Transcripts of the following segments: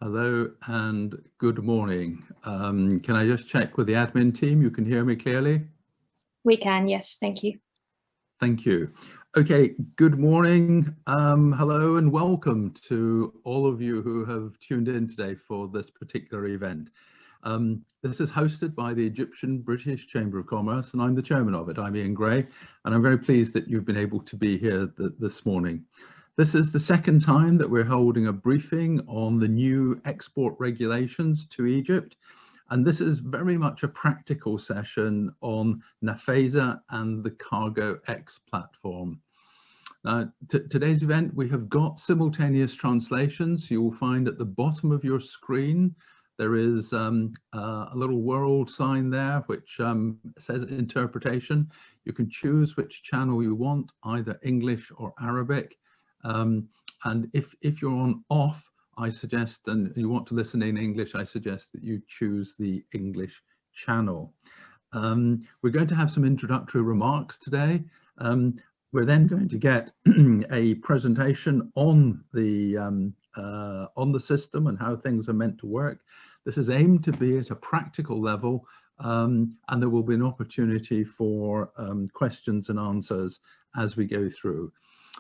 Hello and good morning. Can I just check with the admin team? You can hear me clearly? We can, yes, thank you. Thank you. Okay, good morning. Hello and welcome to all of you who have tuned in today for this particular event. This is hosted by the Egyptian British Chamber of Commerce, and I'm the chairman of it. I'm Ian Gray, and I'm very pleased that you've been able to be here this morning. This is the second time that we're holding a briefing on the new export regulations to Egypt. And this is very much a practical session on NAFEZA and the CargoX platform. Today's event, we have got simultaneous translations. You will find at the bottom of your screen, there is a little world sign there which says interpretation. You can choose which channel you want, either English or Arabic. And if you're on off, I suggest, and you want to listen in English, I suggest that you choose the English channel. We're going to have some introductory remarks today. We're then going to get a presentation on the system and how things are meant to work. This is aimed to be at a practical level, and there will be an opportunity for questions and answers as we go through.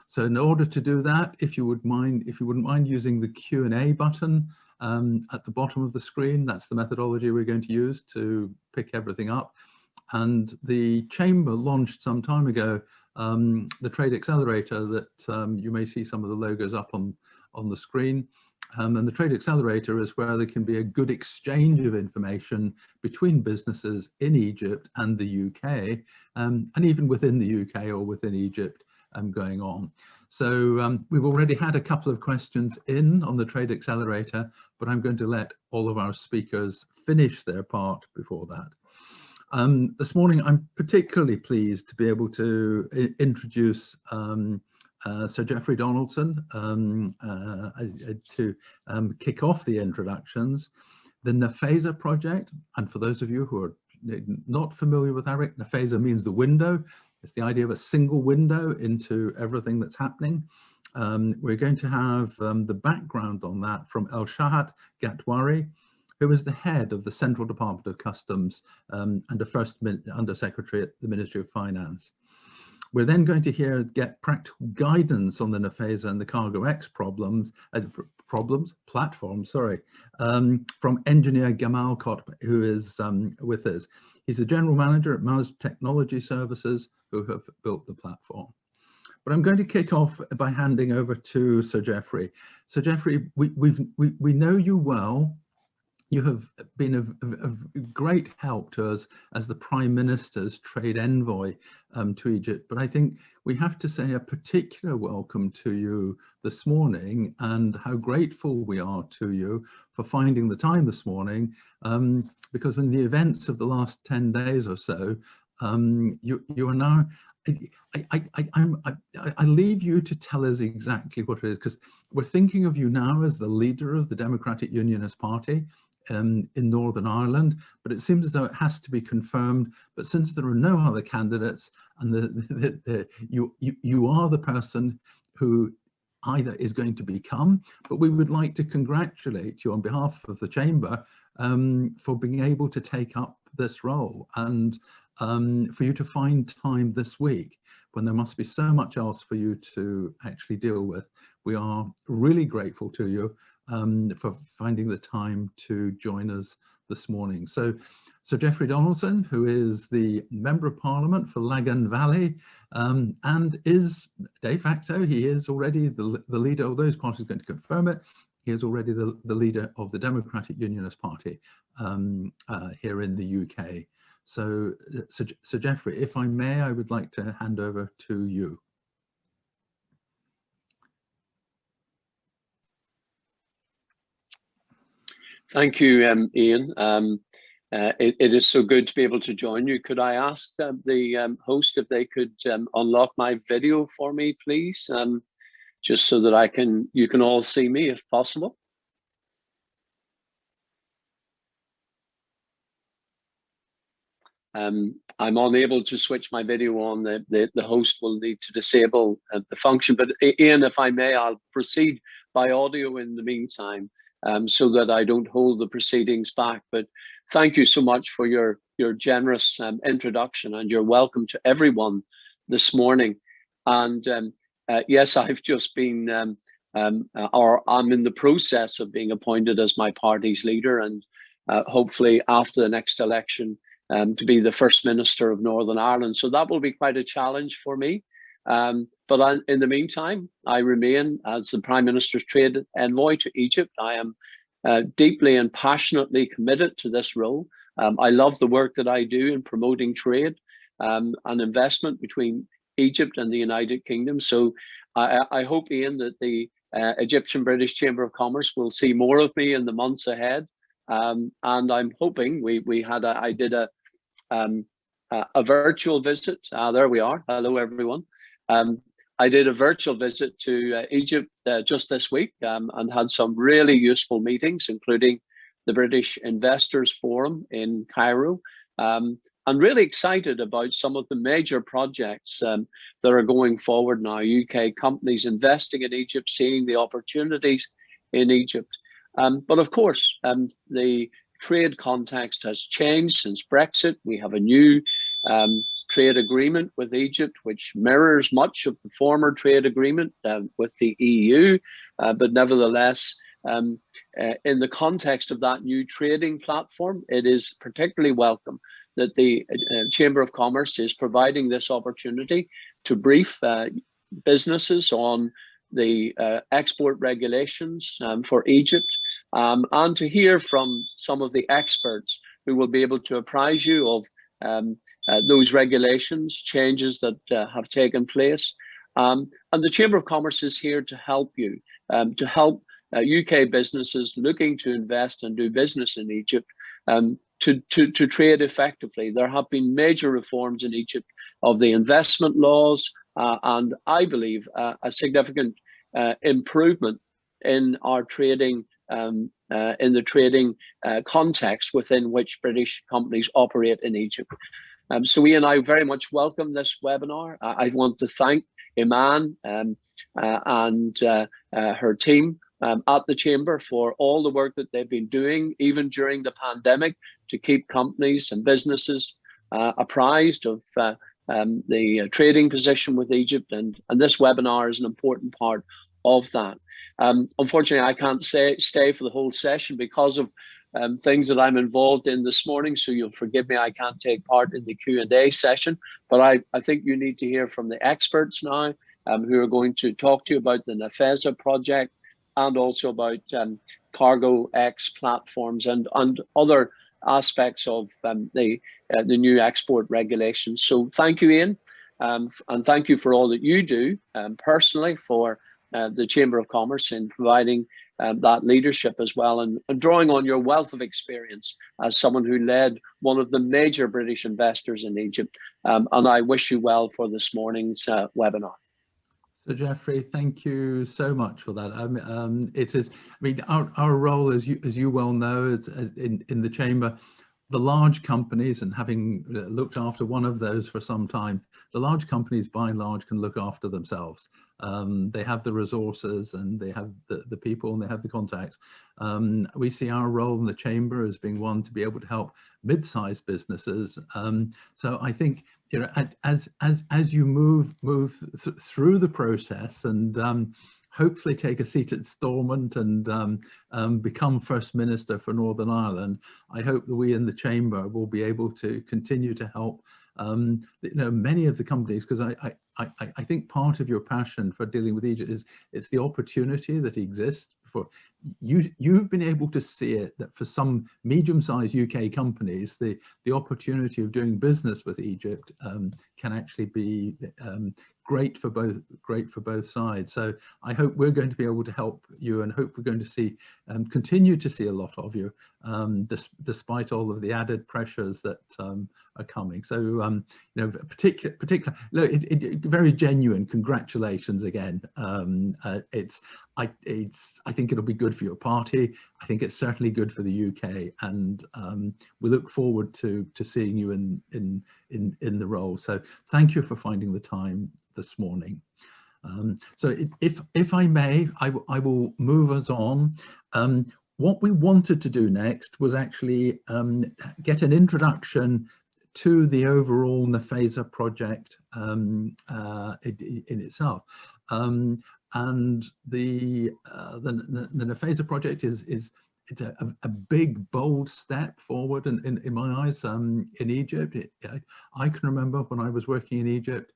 So in order to do that, if you wouldn't mind using the Q&A button at the bottom of the screen, that's the methodology we're going to use to pick everything up. And the Chamber launched some time ago the Trade Accelerator that you may see some of the logos up on the screen. And the Trade Accelerator is where there can be a good exchange of information between businesses in Egypt and the UK, and even within the UK or within Egypt. Going on. So we've already had a couple of questions in on the Trade Accelerator, but I'm going to let all of our speakers finish their part before that. This morning, I'm particularly pleased to be able to introduce Sir Geoffrey Donaldson to kick off the introductions. The NAFEZA project, and for those of you who are not familiar with Arabic, NAFEZA means the window. It's the idea of a single window into everything that's happening. We're going to have the background on that from El Shahat Gatwari, who is the head of the Central Department of Customs and the first Undersecretary at the Ministry of Finance. We're then going to get practical guidance on the NAFEZA and the CargoX platform, from engineer Gamal Kotb, who is with us. He's the general manager at Mars Technology Services, who have built the platform. But I'm going to kick off by handing over to Sir Geoffrey. Sir Geoffrey, we know you well. You have been of great help to us as the Prime Minister's trade envoy to Egypt. But I think we have to say a particular welcome to you this morning, and how grateful we are to you for finding the time this morning, because in the events of the last 10 days or so, you are now, I leave you to tell us exactly what it is, because we're thinking of you now as the leader of the Democratic Unionist Party in Northern Ireland, but it seems as though it has to be confirmed. But since there are no other candidates, and you are the person who either is going to become, but we would like to congratulate you on behalf of the Chamber for being able to take up this role, and for you to find time this week when there must be so much else for you to actually deal with. We are really grateful to you for finding the time to join us this morning. So Geoffrey Donaldson, who is the Member of Parliament for Lagan Valley, and is de facto, he is already the leader, although his party is going to confirm it, he is already the leader of the Democratic Unionist Party here in the UK. So Geoffrey, if I may, I would like to hand over to you. Thank you, Ian. It is so good to be able to join you. Could I ask the host if they could unlock my video for me, please, just so that you can all see me if possible. I'm unable to switch my video on. The host will need to disable the function. But Ian, if I may, I'll proceed by audio in the meantime. so that I don't hold the proceedings back. But thank you so much for your generous introduction, and you're welcome to everyone this morning. And yes, I've just been, or I'm in the process of being appointed as my party's leader, and hopefully after the next election to be the First Minister of Northern Ireland. So that will be quite a challenge for me. But in the meantime, I remain as the Prime Minister's Trade Envoy to Egypt. I am deeply and passionately committed to this role. I love the work that I do in promoting trade and investment between Egypt and the United Kingdom. So I hope, Ian, that the Egyptian-British Chamber of Commerce will see more of me in the months ahead. And I'm hoping I did a virtual visit. There we are. Hello, everyone. I did a virtual visit to Egypt just this week and had some really useful meetings, including the British Investors Forum in Cairo. I'm really excited about some of the major projects that are going forward now. UK companies investing in Egypt, seeing the opportunities in Egypt. But of course, the trade context has changed since Brexit. We have a new trade agreement with Egypt, which mirrors much of the former trade agreement with the EU. But nevertheless, in the context of that new trading platform, it is particularly welcome that the Chamber of Commerce is providing this opportunity to brief businesses on the export regulations for Egypt, and to hear from some of the experts who will be able to apprise you of those regulations, changes that have taken place. And the Chamber of Commerce is here to help you, to help UK businesses looking to invest and do business in Egypt to trade effectively. There have been major reforms in Egypt of the investment laws, and I believe a significant improvement in our trading, in the trading context within which British companies operate in Egypt. So Ian, I very much welcome this webinar. I want to thank Iman and her team at the Chamber for all the work that they've been doing, even during the pandemic, to keep companies and businesses apprised of the trading position with Egypt. And this webinar is an important part of that. Unfortunately, I can't stay for the whole session because of things that I'm involved in this morning, so you'll forgive me, I can't take part in the Q&A session, but I think you need to hear from the experts now who are going to talk to you about the NAFEZA project and also about CargoX platforms and other aspects of the new export regulations. So thank you, Ian, and thank you for all that you do personally for the Chamber of Commerce in providing that leadership as well, and drawing on your wealth of experience as someone who led one of the major British investors in Egypt. And I wish you well for this morning's webinar. So Jeffrey, thank you so much for that. It is, I mean, our role, as you well know, is in the Chamber, the large companies, and having looked after one of those for some time, the large companies by and large can look after themselves. They have the resources and they have the people and they have the contacts. We see our role in the Chamber as being one to be able to help mid-sized businesses. So I think, you know, as you move through the process and hopefully take a seat at Stormont and become First Minister for Northern Ireland, I hope that we in the Chamber will be able to continue to help you know, many of the companies, because I think part of your passion for dealing with Egypt is it's the opportunity that exists for you've been able to see it, that for some medium-sized UK companies, the opportunity of doing business with Egypt can actually be great for both sides. So I hope we're going to be able to help you, and hope we're going to see continue to see a lot of you despite all of the added pressures that are coming. So you know, particular look, very genuine congratulations again. I think it'll be good for your party. I think it's certainly good for the UK, and we look forward to seeing you in the role. So thank you for finding the time this morning. So if I may, I will move us on. what we wanted to do next was actually get an introduction to the overall NAFEZA project in itself. And the NAFEZA project it's a big, bold step forward in my eyes. In Egypt, I can remember when I was working in Egypt,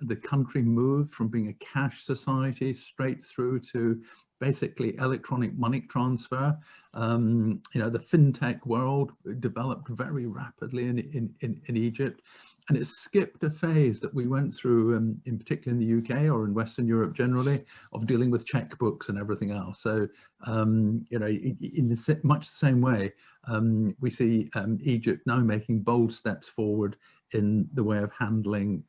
the country moved from being a cash society straight through to basically electronic money transfer. You know, the fintech world developed very rapidly in Egypt, and it skipped a phase that we went through, in particular in the UK or in Western Europe generally, of dealing with checkbooks and everything else. So, you know, in much the same way, we see Egypt now making bold steps forward in the way of handling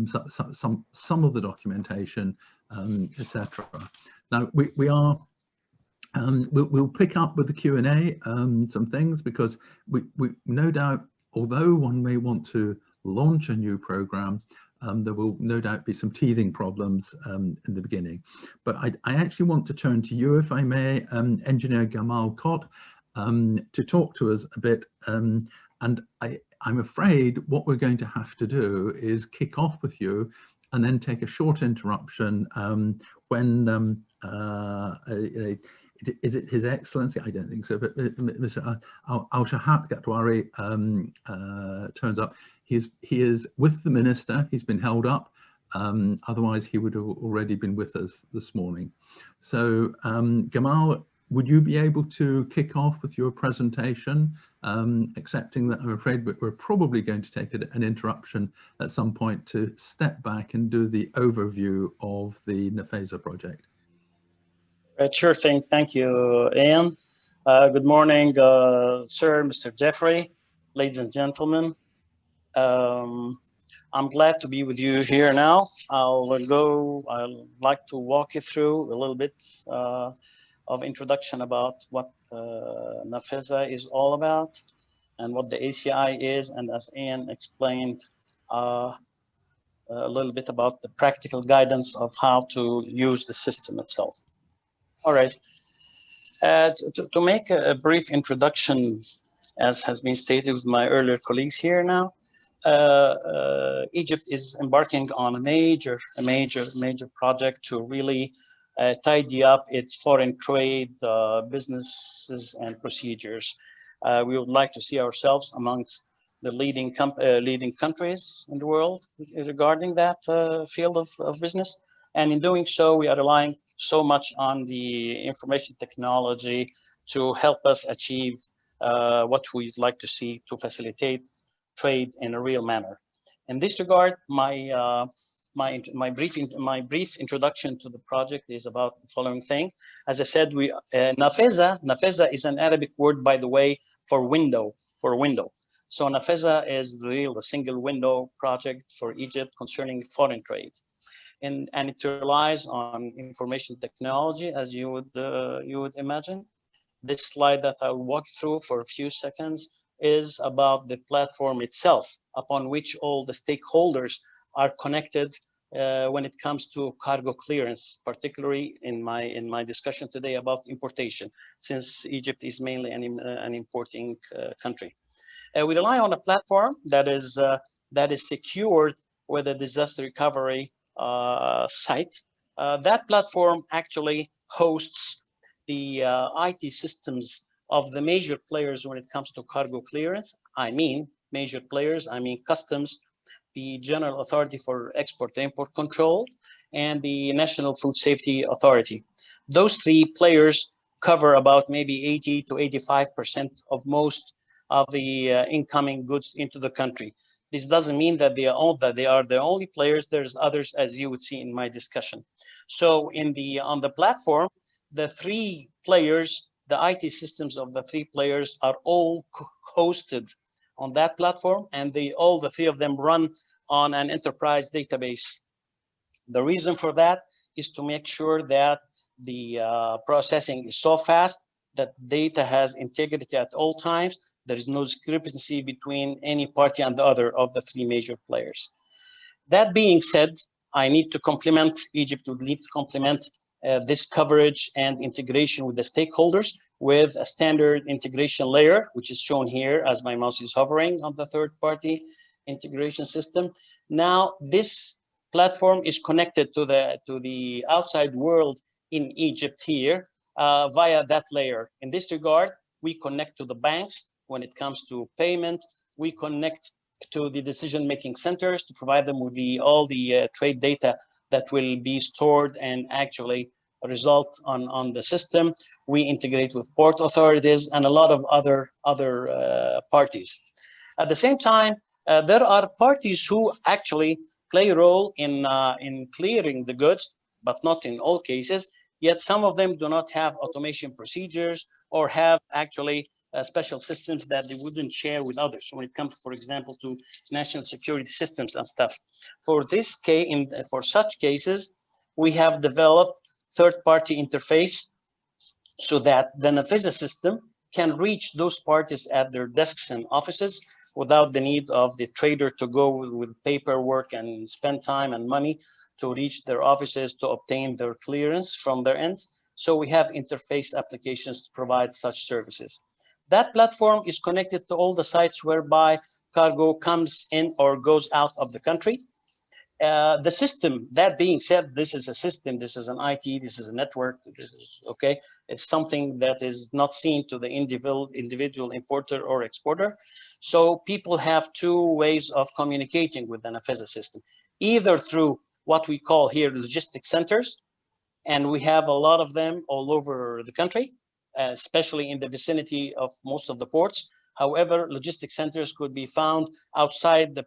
some of the documentation, etc. Now we'll pick up with the Q&A some things, because we no doubt, although one may want to launch a new program, there will no doubt be some teething problems in the beginning. But I actually want to turn to you, if I may, Engineer Gamal Kot, to talk to us a bit. And I'm afraid what we're going to have to do is kick off with you and then take a short interruption when is it His Excellency? I don't think so, but Mr. Al-Shahat Gatwari turns up. He is with the Minister. He's been held up. Otherwise, he would have already been with us this morning. So, Gamal, would you be able to kick off with your presentation, accepting that I'm afraid we're probably going to take an interruption at some point to step back and do the overview of the NAFEZA project? Sure thing. Thank you, Ian. Good morning, sir, Mr. Jeffrey, ladies and gentlemen. I'm glad to be with you here now. I'd like to walk you through a little bit of introduction about what NAFEZA is all about and what the ACI is, and as Ian explained, a little bit about the practical guidance of how to use the system itself. All right, to make a brief introduction, as has been stated with my earlier colleagues here now, Egypt is embarking on a major project to really tidy up its foreign trade businesses and procedures. We would like to see ourselves amongst the leading countries in the world regarding that field of business. And in doing so, we are relying so much on the information technology to help us achieve what we'd like to see to facilitate trade in a real manner. In this regard, my brief introduction to the project is about the following thing. As I said, NAFEZA is an Arabic word, by the way, for window. So NAFEZA is the single window project for Egypt concerning foreign trade. And it relies on information technology, as you would imagine. This slide that I'll walk through for a few seconds is about the platform itself, upon which all the stakeholders are connected when it comes to cargo clearance, particularly in my discussion today about importation, since Egypt is mainly an importing country. We rely on a platform that is secured with a disaster recovery site. That platform actually hosts the IT systems of the major players when it comes to cargo clearance. I mean major players, I mean customs, the General Authority for Export-Import Control, and the National Food Safety Authority. Those three players cover about maybe 80 to 85% of most of the incoming goods into the country. This doesn't mean that they are the only players. There's others, as you would see in my discussion. So on the platform, the three players, the IT systems of the three players are all hosted on that platform, and all the three of them run on an enterprise database. The reason for that is to make sure that the processing is so fast that data has integrity at all times. There is no discrepancy between any party and the other of the three major players. That being said, Egypt would need to complement this coverage and integration with the stakeholders with a standard integration layer, which is shown here as my mouse is hovering on the third-party integration system. Now, this platform is connected to the outside world in Egypt here via that layer. In this regard, we connect to the banks when it comes to payment. We connect to the decision-making centers to provide them with all the trade data that will be stored and actually result on the system. We integrate with port authorities and a lot of other parties. At the same time, there are parties who actually play a role in clearing the goods, but not in all cases. Yet some of them do not have automation procedures or have actually special systems that they wouldn't share with others when it comes, for example, to national security systems and stuff. For this case, for such cases, we have developed third-party interface so that the NAFEZA system can reach those parties at their desks and offices without the need of the trader to go with paperwork and spend time and money to reach their offices to obtain their clearance from their end. So we have interface applications to provide such services. That platform is connected to all the sites whereby cargo comes in or goes out of the country. The system, that being said, this is a system, this is an IT, this is a network, this is okay. It's something that is not seen to the individual importer or exporter. So people have two ways of communicating with the NAFEZA system, either through what we call here logistics centers, and we have a lot of them all over the country, especially in the vicinity of most of the ports. However, logistics centers could be found outside the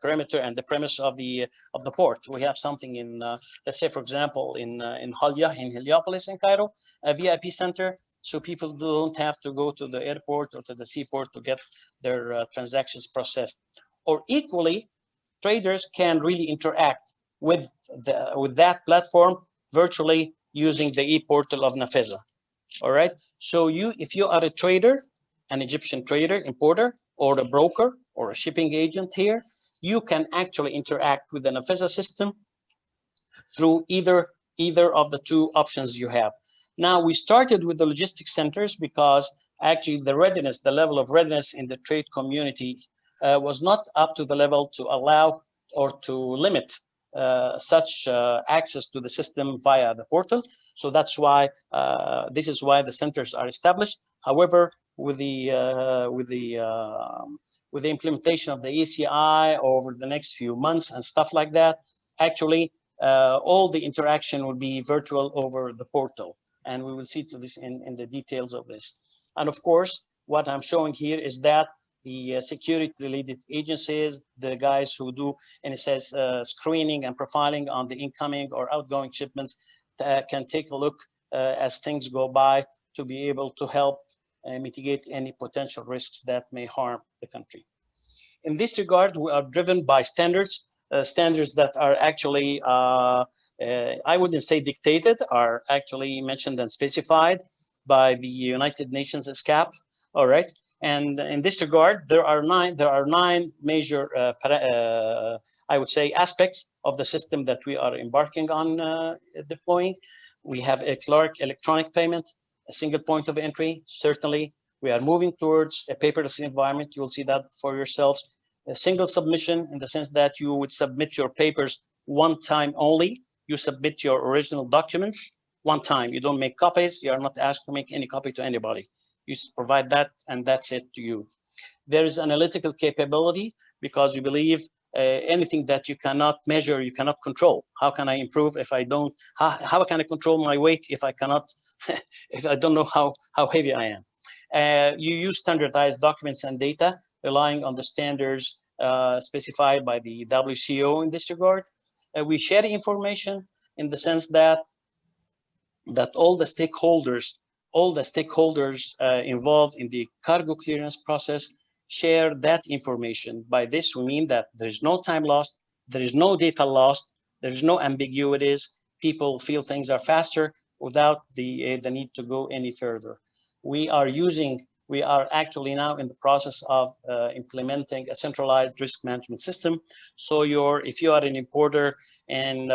perimeter and the premise of the port. We have something in, let's say, for example, in Halya, in Heliopolis, in Cairo, a VIP center, so people don't have to go to the airport or to the seaport to get their transactions processed. Or equally, traders can really interact with that platform virtually using the e-portal of NAFEZA. All right. So if you are a trader, an Egyptian trader, importer, or a broker or a shipping agent here, you can actually interact with the NAFEZA system through either of the two options you have. Now, we started with the logistics centers because actually the readiness, the level of readiness in the trade community was not up to the level to allow or to limit such access to the system via the portal. So that's why this is why the centers are established. However, with the implementation of the ECI over the next few months and stuff like that, actually all the interaction will be virtual over the portal, and we will see to this in the details of this. And of course, what I'm showing here is that the security-related agencies, the guys who do, and it says screening and profiling on the incoming or outgoing shipments, can take a look as things go by to be able to help mitigate any potential risks that may harm the country. In this regard, we are driven by standards that are actually, I wouldn't say dictated, are actually mentioned and specified by the United Nations SCAP. All right. And in this regard, there are nine major, I would say, aspects of the system that we are embarking on deploying. We have a clerk electronic payment, a single point of entry. Certainly, we are moving towards a paperless environment. You will see that for yourselves. A single submission in the sense that you would submit your papers one time only. You submit your original documents one time. You don't make copies. You are not asked to make any copy to anybody. You provide that, and that's it to you. There is analytical capability because you believe anything that you cannot measure, you cannot control. How can I improve if I don't? How can I control my weight if I cannot? If I don't know how heavy I am? You use standardized documents and data, relying on the standards specified by the WCO in this regard. We share information in the sense that all the stakeholders involved in the cargo clearance process share that information. By this, we mean that there is no time lost, there is no data lost, there is no ambiguities. People feel things are faster without the need to go any further. We are actually now in the process of implementing a centralized risk management system. So if you are an importer and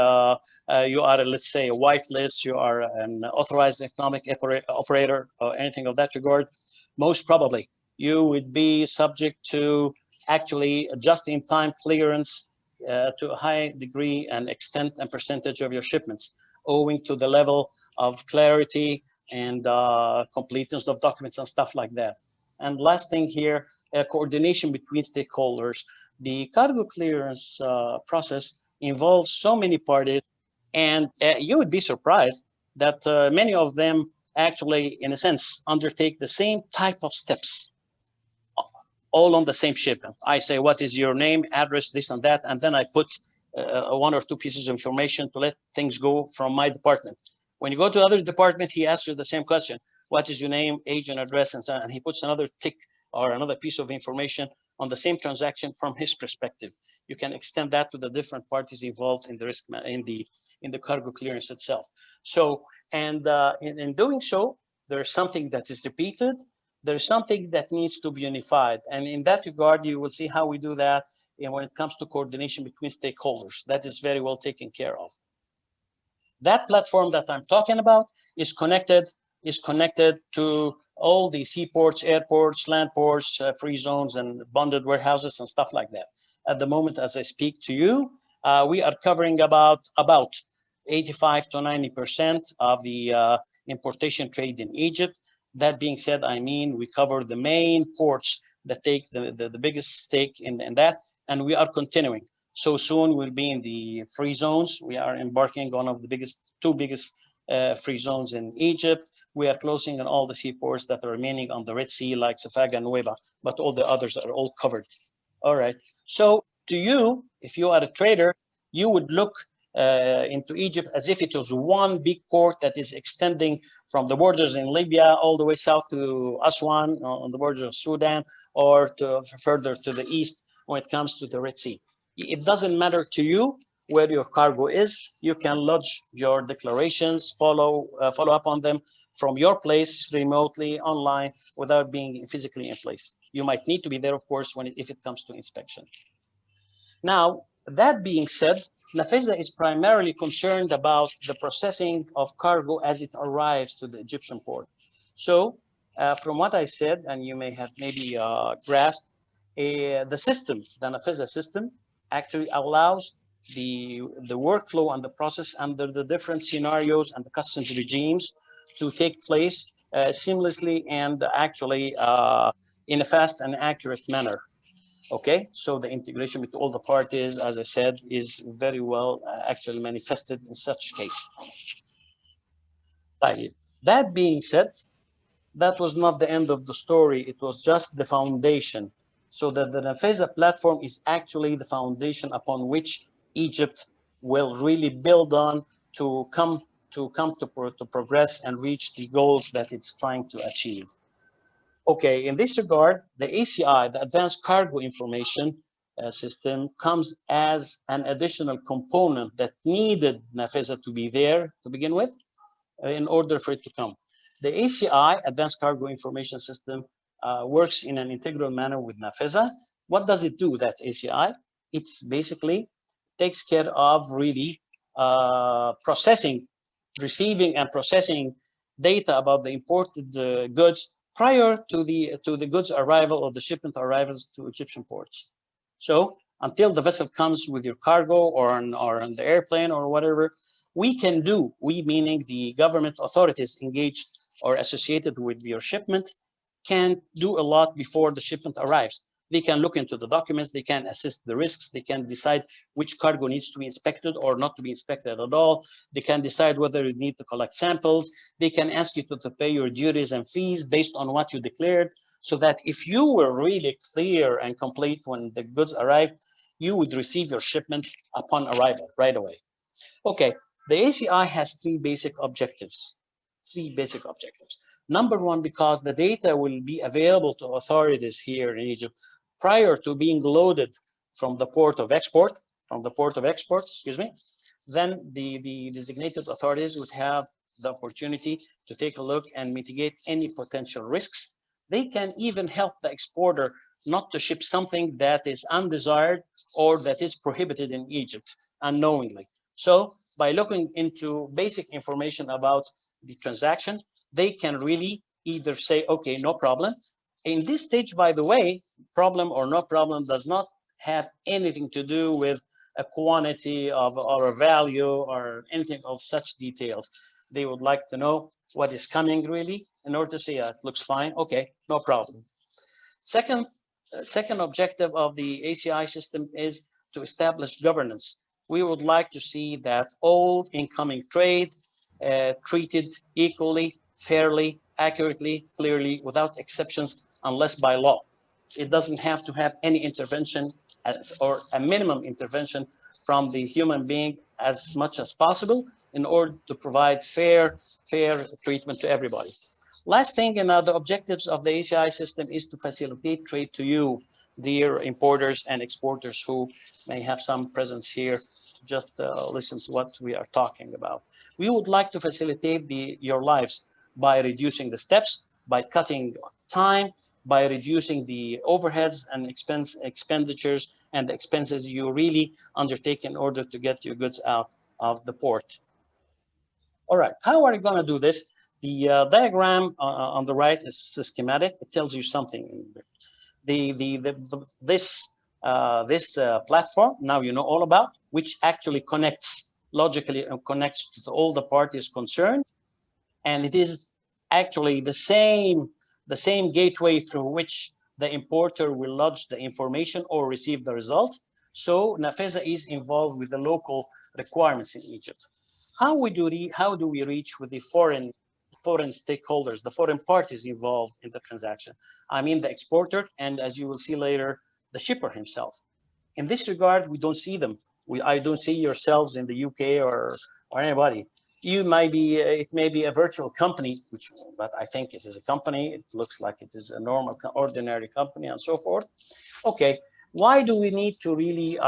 you are, let's say, a whitelist, you are an authorized economic operator or anything of that regard, most probably you would be subject to actually just-in-time clearance to a high degree and extent and percentage of your shipments, owing to the level of clarity and completeness of documents and stuff like that. And last thing here, coordination between stakeholders. The cargo clearance process involves so many parties, and you would be surprised that many of them actually, in a sense, undertake the same type of steps, all on the same shipment. I say, what is your name, address, this and that, and then I put one or two pieces of information to let things go from my department. When you go to other department, he asks you the same question. What is your name, age, and address, and so on, and he puts another tick or another piece of information on the same transaction from his perspective. You can extend that to the different parties involved in the risk in the cargo clearance itself. So, and in doing so, there's something that is repeated. There's something that needs to be unified, and in that regard, you will see how we do that. And when it comes to coordination between stakeholders, that is very well taken care of. That platform that I'm talking about is connected to all the seaports, airports, land ports, free zones, and bonded warehouses and stuff like that. At the moment, as I speak to you, we are covering about 85 to 90% of the importation trade in Egypt. That being said, I mean, we cover the main ports that take the biggest stake in that, and we are continuing. So soon we'll be in the free zones. We are embarking on one of the two biggest free zones in Egypt. We are closing on all the seaports that are remaining on the Red Sea, like Safaga and Nueva, but all the others are all covered. All right. So to you, if you are a trader, you would look into Egypt as if it was one big port that is extending from the borders in Libya all the way south to Aswan on the borders of Sudan, or to further to the east when it comes to the Red Sea. It doesn't matter to you where your cargo is. You can lodge your declarations, follow up on them from your place remotely online without being physically in place. You might need to be there, of course, if it comes to inspection. Now, that being said, NAFEZA is primarily concerned about the processing of cargo as it arrives to the Egyptian port. So from what I said, and you may have maybe grasped, the system, the NAFEZA system, actually allows the workflow and the process under the different scenarios and the customs regimes to take place seamlessly and actually in a fast and accurate manner. Okay, so the integration with all the parties, as I said, is very well actually manifested in such case. That being said, that was not the end of the story. It was just the foundation. So that the NAFEZA platform is actually the foundation upon which Egypt will really build on to progress and reach the goals that it's trying to achieve. Okay, in this regard, the ACI, the Advanced Cargo Information System, comes as an additional component that needed NAFEZA to be there to begin with in order for it to come. The ACI, Advanced Cargo Information System, works in an integral manner with NAFEZA. What does it do, that ACI? It's basically takes care of really receiving and processing data about the imported goods prior to the goods arrival or the shipment arrivals to Egyptian ports. So until the vessel comes with your cargo or on the airplane or whatever, we meaning the government authorities engaged or associated with your shipment, can do a lot before the shipment arrives. They can look into the documents, they can assess the risks, they can decide which cargo needs to be inspected or not to be inspected at all. They can decide whether you need to collect samples. They can ask you to pay your duties and fees based on what you declared, so that if you were really clear and complete when the goods arrived, you would receive your shipment upon arrival right away. Okay, the ACI has three basic objectives. Number one, because the data will be available to authorities here in Egypt prior to being loaded from the port of export, then the designated authorities would have the opportunity to take a look and mitigate any potential risks. They can even help the exporter not to ship something that is undesired or that is prohibited in Egypt unknowingly. So by looking into basic information about the transaction, they can really either say, okay, no problem. In this stage, by the way, problem or no problem does not have anything to do with a quantity of or a value or anything of such details. They would like to know what is coming really in order to say, it looks fine, okay, no problem. Second objective of the ACI system is to establish governance. We would like to see that all incoming trade treated equally, fairly, accurately, clearly, without exceptions, unless by law. It doesn't have to have any intervention or a minimum intervention from the human being as much as possible in order to provide fair treatment to everybody. Last thing, the objectives of the ACI system is to facilitate trade to you, dear importers and exporters who may have some presence here to just listen to what we are talking about. We would like to facilitate your lives by reducing the steps, by cutting time, by reducing the overheads and expenditures and the expenses you really undertake in order to get your goods out of the port. All right, how are you going to do this? The diagram on the right is schematic. It tells you something. This platform, now you know all about, which actually logically connects to all the parties concerned. And it is actually the same gateway through which the importer will lodge the information or receive the result. So NAFEZA is involved with the local requirements in Egypt. How do we reach with the foreign stakeholders, the foreign parties involved in the transaction? I mean the exporter, and as you will see later, the shipper himself. In this regard, we don't see them. I don't see yourselves in the UK or anybody. It may be a virtual company, but I think it is a company. It looks like it is a normal, ordinary company and so forth. Okay, why do we need to really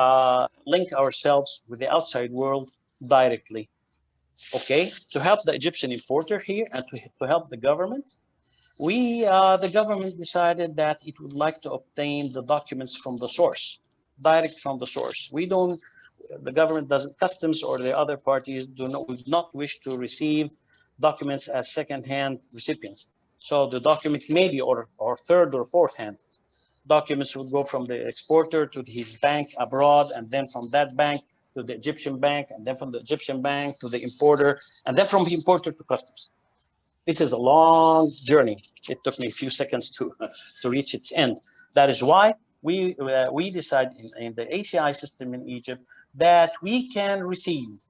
link ourselves with the outside world directly? Okay, to help the Egyptian importer here and to help the government, the government decided that it would like to obtain the documents from the source, direct from the source. The government doesn't, customs or the other parties would not wish to receive documents as second-hand recipients. So the document maybe or third or fourth-hand documents would go from the exporter to his bank abroad, and then from that bank to the Egyptian bank, and then from the Egyptian bank to the importer, and then from the importer to customs. This is a long journey. It took me a few seconds to reach its end. That is why we decided in the ACI system in Egypt that we can receive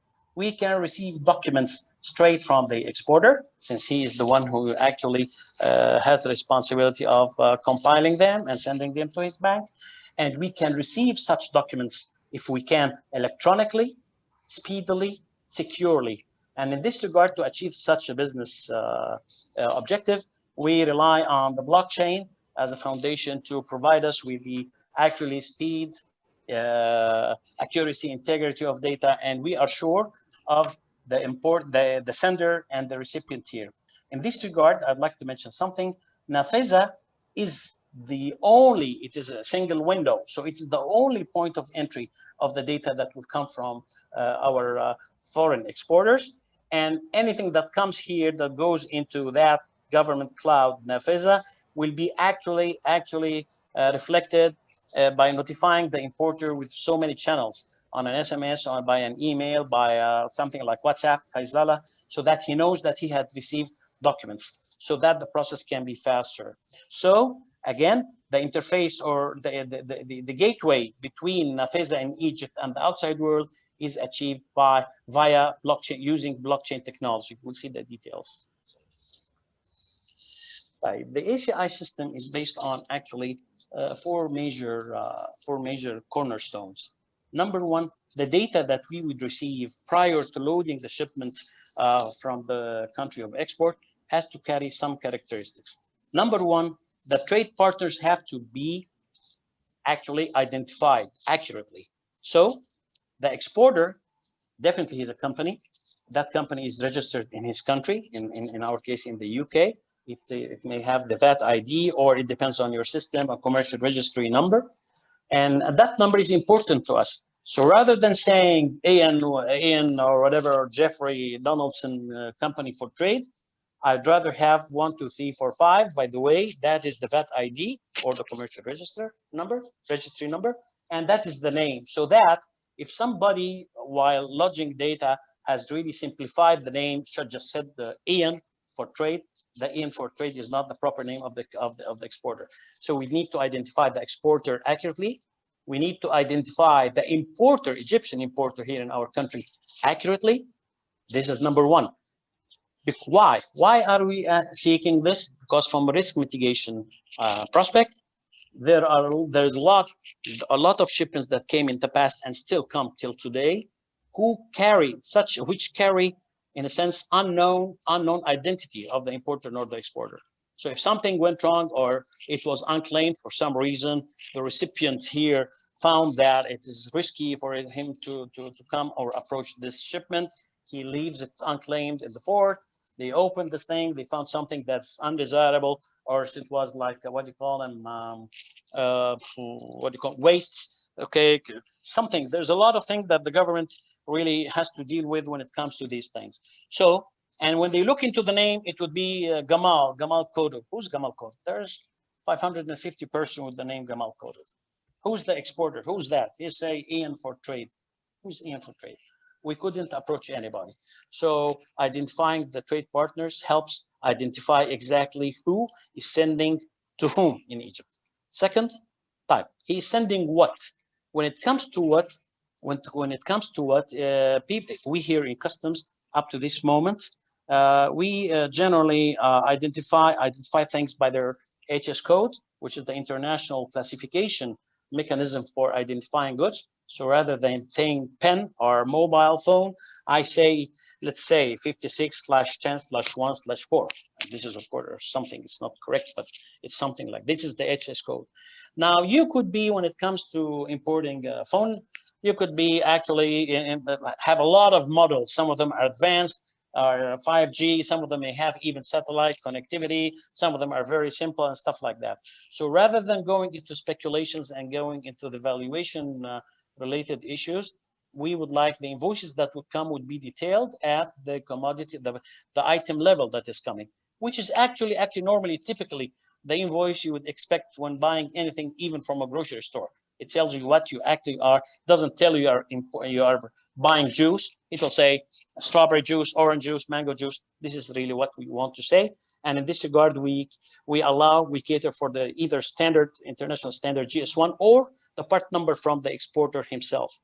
documents straight from the exporter, since he is the one who actually has the responsibility of compiling them and sending them to his bank. And we can receive such documents, if we can, electronically, speedily, securely. And in this regard, to achieve such a business objective, we rely on the blockchain as a foundation to provide us with the actually speed, accuracy, integrity of data, and we are sure of the sender and the recipient here. In this regard, I'd like to mention something. NAFEZA is it is a single window, so it's the only point of entry of the data that will come from our foreign exporters, and anything that comes here that goes into that government cloud NAFEZA will be actually reflected by notifying the importer with so many channels, on an SMS, or by an email, by something like WhatsApp, Kaizala, so that he knows that he had received documents, so that the process can be faster. So again, the interface or the gateway between NAFEZA and Egypt and the outside world is achieved via blockchain, using blockchain technology. We'll see the details. The ACI system is based on actually four major cornerstones. Number one, the data that we would receive prior to loading the shipment from the country of export has to carry some characteristics. Number one, the trade partners have to be actually identified accurately. So the exporter definitely is a company. That company is registered in his country, in our case in the UK. It may have the VAT ID, or it depends on your system, a commercial registry number. And that number is important to us So rather than saying Ian or whatever, or Jeffrey Donaldson company for trade, I'd rather have 1, 2, 3, 4, 5. By the way, that is the VAT ID or the commercial registry number, and that is the name. So that if somebody, while lodging data, has really simplified the name, should just set the Ian for trade. The Ian for trade is not the proper name of the exporter. So we need to identify the exporter accurately. We need to identify the importer, Egyptian importer here in our country, accurately. This is number one. Why? Why are we seeking this? Because from a risk mitigation prospect, there's a lot of shipments that came in the past and still come till today, which carry in a sense unknown identity of the importer nor the exporter. So if something went wrong or it was unclaimed for some reason, the recipient here found that it is risky for him to come or approach this shipment. He leaves it unclaimed in the port. They opened this thing, they found something that's undesirable, or it was like, what do you call them? Wastes, okay, something. There's a lot of things that the government really has to deal with when it comes to these things. So, and when they look into the name, it would be Gamal Kodo. Who's Gamal Kodo? There's 550 person with the name Gamal Kodo. Who's the exporter? Who's that? They say Ian for trade. Who's Ian for trade? We couldn't approach anybody. So identifying the trade partners helps identify exactly who is sending to whom in Egypt. Second type, he's sending what? When it comes to what, people, we here in customs up to this moment, we generally identify things by their HS code, which is the international classification mechanism for identifying goods. So rather than saying pen or mobile phone, I say, let's say 56/10/1/4. This is of course something, it's not correct, but it's something like this is the HS code. Now you could be, when it comes to importing a phone, you could be actually have a lot of models. Some of them are advanced, are 5G, some of them may have even satellite connectivity, some of them are very simple and stuff like that. So rather than going into speculations and going into the valuation related issues, we would like the invoices that would come would be detailed at the commodity, the item level that is coming, which is actually normally, typically, the invoice you would expect when buying anything, even from a grocery store. It tells you what you actually are. It doesn't tell you you are buying juice. It'll say strawberry juice, orange juice, mango juice. This is really what we want to say. And in this regard, we cater for the either standard, international standard GS1 or the part number from the exporter himself.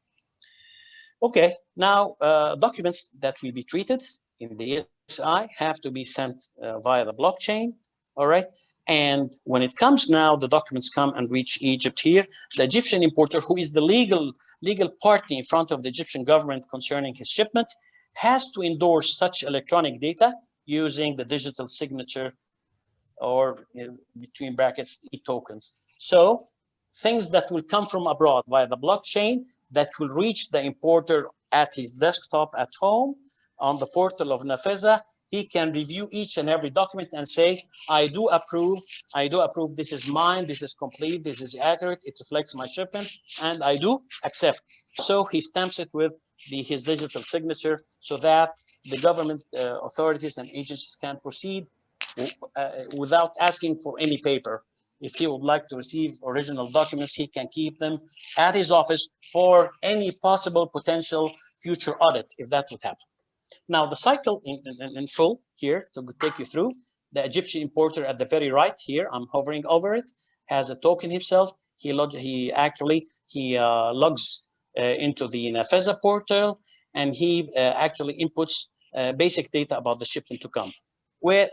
Okay, now documents that will be treated in the ESI have to be sent via the blockchain, all right? And when it comes now, the documents come and reach Egypt here. The Egyptian importer, who is the legal party in front of the Egyptian government concerning his shipment, has to endorse such electronic data using the digital signature, or between brackets, e-tokens. So things that will come from abroad via the blockchain that will reach the importer at his desktop at home on the portal of NAFEZA, he can review each and every document and say, I do approve, this is mine, this is complete, this is accurate, it reflects my shipment, and I do accept. So he stamps it with his digital signature so that the government authorities and agencies can proceed without asking for any paper. If he would like to receive original documents, he can keep them at his office for any possible potential future audit, if that would happen. Now, the cycle in full here to take you through, the Egyptian importer at the very right here, I'm hovering over it, has a token himself. He logs into the NAFEZA-Portal, and he actually inputs basic data about the shipment to come.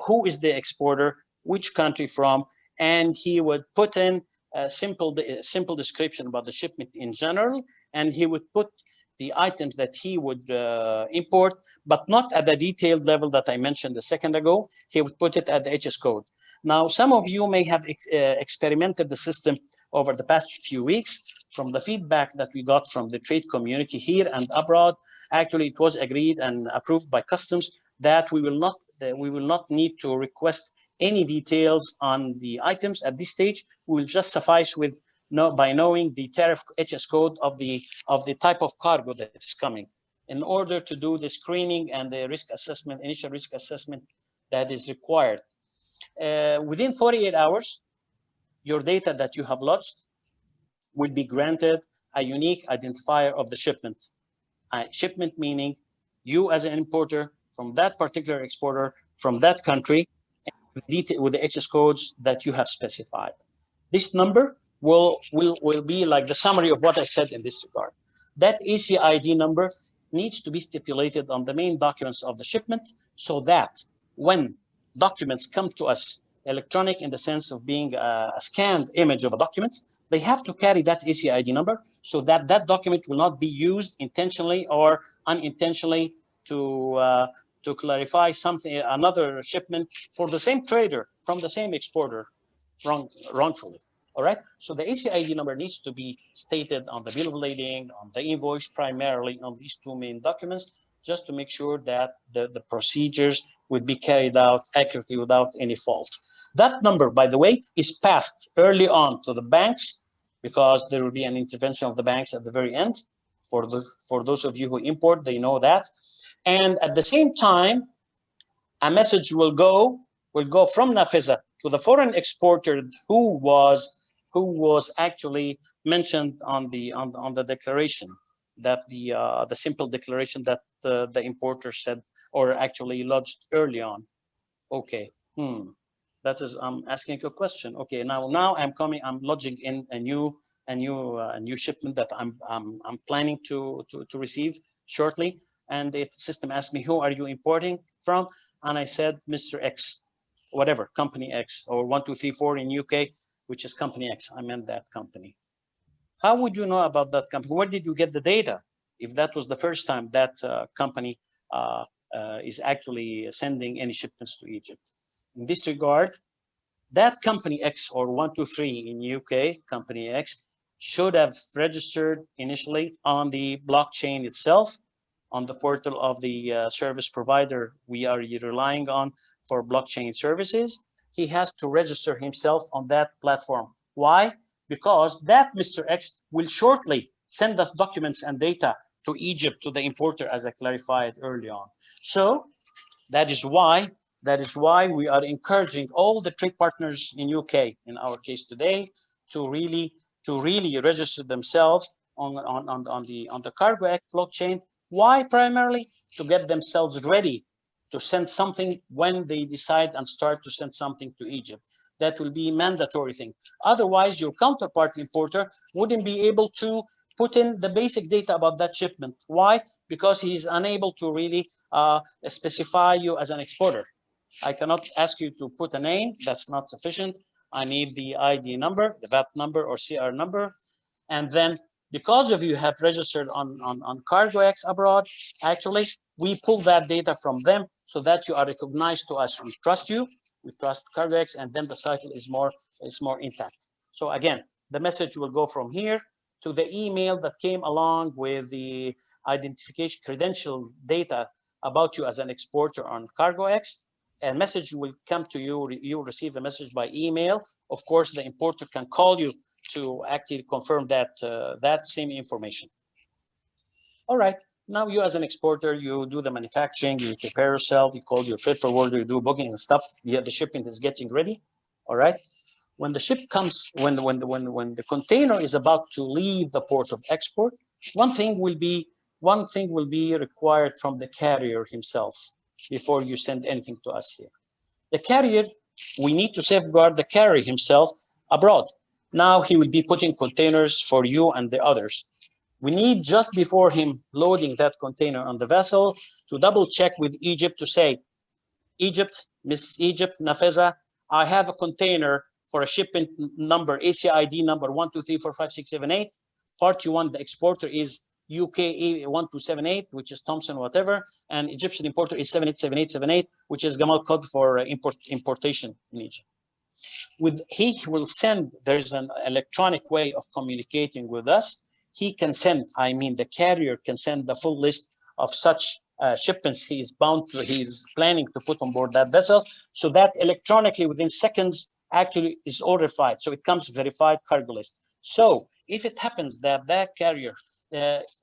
Who is the exporter, which country from, and he would put in a simple description about the shipment in general, and he would put the items that he would import, but not at the detailed level that I mentioned a second ago. He would put it at the HS code. Now, some of you may have experimented the system over the past few weeks. From the feedback that we got from the trade community here and abroad, actually it was agreed and approved by customs that we will not need to request any details on the items at this stage. We will just suffice with by knowing the tariff HS code of the type of cargo that is coming, in order to do the screening and the risk assessment, initial risk assessment that is required. Within 48 hours, your data that you have lodged will be granted a unique identifier of the shipment. Shipment meaning you as an importer from that particular exporter from that country with the HS codes that you have specified. This number will be like the summary of what I said in this regard. That ACID number needs to be stipulated on the main documents of the shipment, so that when documents come to us, electronic in the sense of being a scanned image of a document, they have to carry that ACID number, so that that document will not be used intentionally or unintentionally to clarify something, another shipment for the same trader from the same exporter wrongfully. All right. So the ACID number needs to be stated on the bill of lading, on the invoice, primarily on these two main documents, just to make sure that the procedures would be carried out accurately without any fault. That number, by the way, is passed early on to the banks, because there will be an intervention of the banks at the very end. For those of you who import, they know that. And at the same time, a message will go from NAFEZA to the foreign exporter who was actually mentioned on the declaration, that the simple declaration that the importer said, or actually lodged early on. Okay. That is, I'm asking a question. Okay, now I'm lodging in a new shipment that I'm planning to receive shortly, and the system asked me, who are you importing from? And I said, Mr. X, whatever, company X, or 1234 in UK, which is company X. I meant that company. How would you know about that company? Where did you get the data? If that was the first time that company is actually sending any shipments to Egypt. In this regard, that company X, or 123 in UK, company X, should have registered initially on the blockchain itself, on the portal of the service provider we are relying on for blockchain services. He has to register himself on that platform. Why? Because that Mr. X will shortly send us documents and data to Egypt, to the importer, as I clarified early on. So that is why we are encouraging all the trade partners in UK, in our case today, to really register themselves on the CargoX blockchain. Why? Primarily to get themselves ready to send something when they decide and start to send something to Egypt. That will be a mandatory thing. Otherwise, your counterpart importer wouldn't be able to put in the basic data about that shipment. Why? Because he's unable to really specify you as an exporter. I cannot ask you to put a name. That's not sufficient. I need the ID number, the VAT number or CR number. And then because of you have registered on CargoX abroad, actually, we pull that data from them so that you are recognized to us. We trust you, we trust CargoX, and then the cycle is more intact. So again, the message will go from here to the email that came along with the identification credential data about you as an exporter on CargoX. A message will come to you. You will receive a message by email. Of course, the importer can call you to actually confirm that that same information. All right. Now you as an exporter, you do the manufacturing, you prepare yourself, you call your freight forwarder, you do booking and stuff. Yeah, the shipment is getting ready. All right. When the ship comes, when the container is about to leave the port of export, one thing will be required from the carrier himself before you send anything to us here. The carrier, we need to safeguard the carrier himself abroad. Now he will be putting containers for you and the others. We need, just before him loading that container on the vessel, to double check with Egypt to say, Egypt, Miss Egypt, NAFEZA, I have a container for a shipment number, ACID number 123456778. Part 1, the exporter is UK 1278, which is Thompson, whatever, and Egyptian importer is 787878, which is Gamal code for importation in Egypt. He will send, there's an electronic way of communicating with us. He can send, I mean, the carrier can send the full list of such shipments he's planning to put on board that vessel, so that electronically within seconds actually is all verified. So it comes verified cargo list. So if it happens that that carrier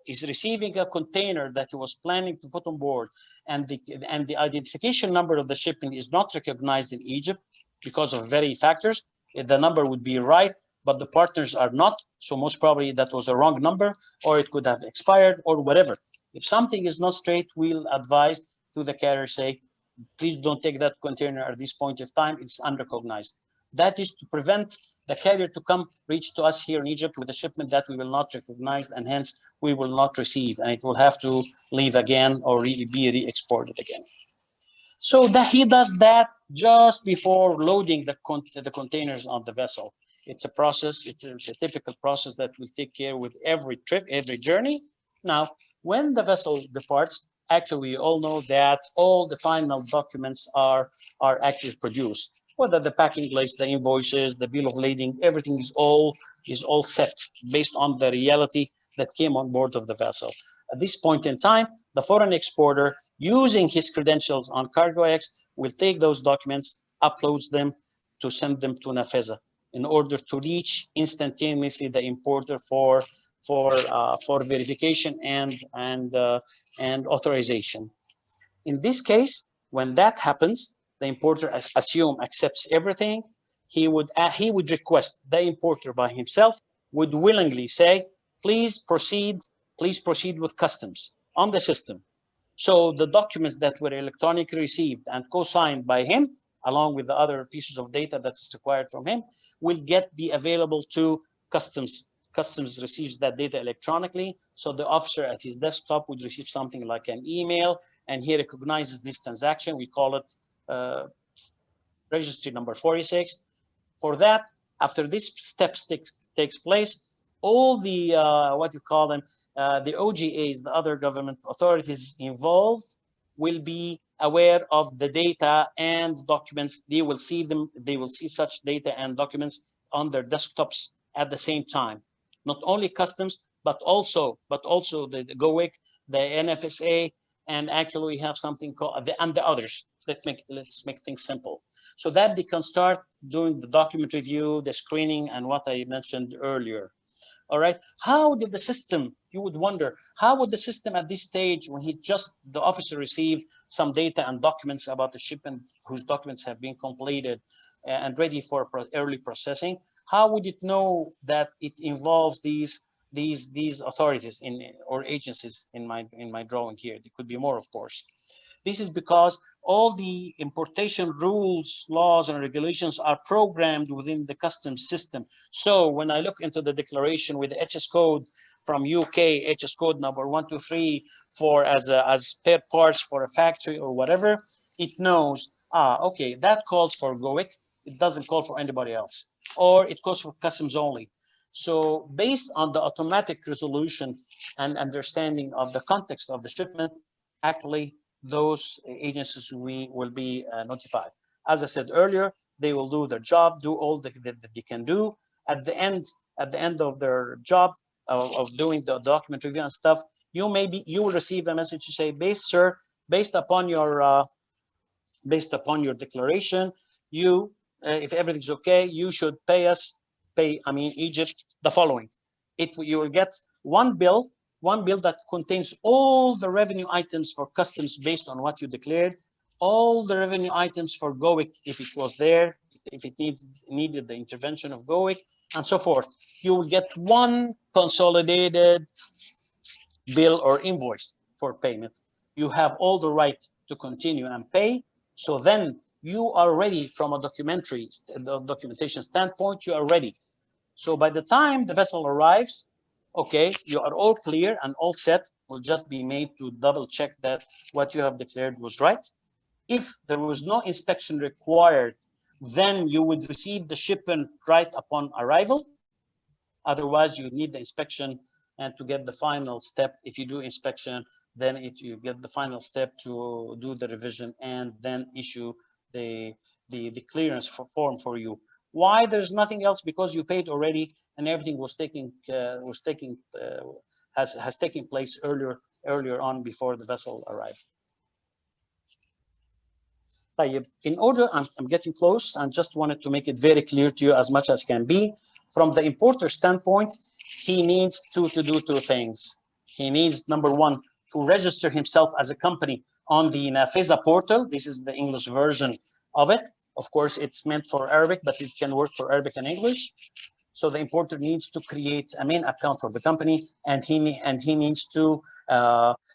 is receiving a container that he was planning to put on board, and the identification number of the shipment is not recognized in Egypt because of various factors, the number would be right, but the partners are not. So most probably that was a wrong number, or it could have expired, or whatever. If something is not straight, we'll advise to the carrier, say, please don't take that container at this point of time, it's unrecognized. That is to prevent the carrier to come reach to us here in Egypt with a shipment that we will not recognize, and hence we will not receive, and it will have to leave again or be re-exported again. So that he does that just before loading the containers on the vessel. It's a process, it's a typical process that will take care with every trip, every journey. Now, when the vessel departs, actually we all know that all the final documents are actually produced. Whether the packing list, the invoices, the bill of lading, everything is all set based on the reality that came on board of the vessel. At this point in time, the foreign exporter, using his credentials on CargoX, will take those documents, uploads them to send them to NAFEZA in order to reach instantaneously the importer for verification and authorization. In this case, when that happens, the importer accepts everything. He would request, the importer by himself would willingly say, please proceed with customs on the system. So the documents that were electronically received and co-signed by him, along with the other pieces of data that is required from him, will be available to customs. Customs receives that data electronically. So the officer at his desktop would receive something like an email, and he recognizes this transaction. We call it registry number 46. For that, after this step takes place, all the, what you call them, the OGAs, the other government authorities involved, will be aware of the data and documents. They will see them, they will see such data and documents on their desktops at the same time. Not only customs, but also the GOIC, the NFSA, and actually we have something called the others. Let's make things simple, so that they can start doing the document review, the screening, and what I mentioned earlier. All right. How did the system, you would wonder, how would the system at this stage, when the officer received some data and documents about the shipment whose documents have been completed and ready for early processing, how would it know that it involves these authorities or agencies in my drawing here? There could be more, of course. This is because all the importation rules, laws, and regulations are programmed within the customs system. So when I look into the declaration with the HS code from UK, HS code number 123 for as spare parts for a factory or whatever, it knows, okay, that calls for GOIC. It doesn't call for anybody else, or it calls for customs only. So based on the automatic resolution and understanding of the context of the shipment, actually those agencies will be notified. As I said earlier, they will do their job, do all that they can do. At the end of their job of doing the document review and stuff, you will receive a message to say, based upon your declaration, if everything's okay, you should pay Egypt the following. You will get one bill that contains all the revenue items for customs based on what you declared, all the revenue items for GOIC if it was there, if it needed the intervention of GOIC, and so forth. You will get one consolidated bill or invoice for payment. You have all the right to continue and pay. So then you are ready from a documentation standpoint, you are ready. So by the time the vessel arrives, okay, you are all clear and all set. Will just be made to double check that what you have declared was right. If there was no inspection required, then you would receive the shipment right upon arrival. Otherwise, you need the inspection, and to get the final step, if you do inspection, then you get the final step to do the revision and then issue the clearance form for you. Why there's nothing else? Because you paid already, and everything has taken place earlier on before the vessel arrived. In order, I'm getting close. I just wanted to make it very clear to you as much as can be. from the importer standpoint, he needs to do two things. He needs, number one, to register himself as a company on the NAFEZA-Portal. This is the English version of it. Of course, it's meant for Arabic, but it can work for Arabic and English. So the importer needs to create a main account for the company, and he needs to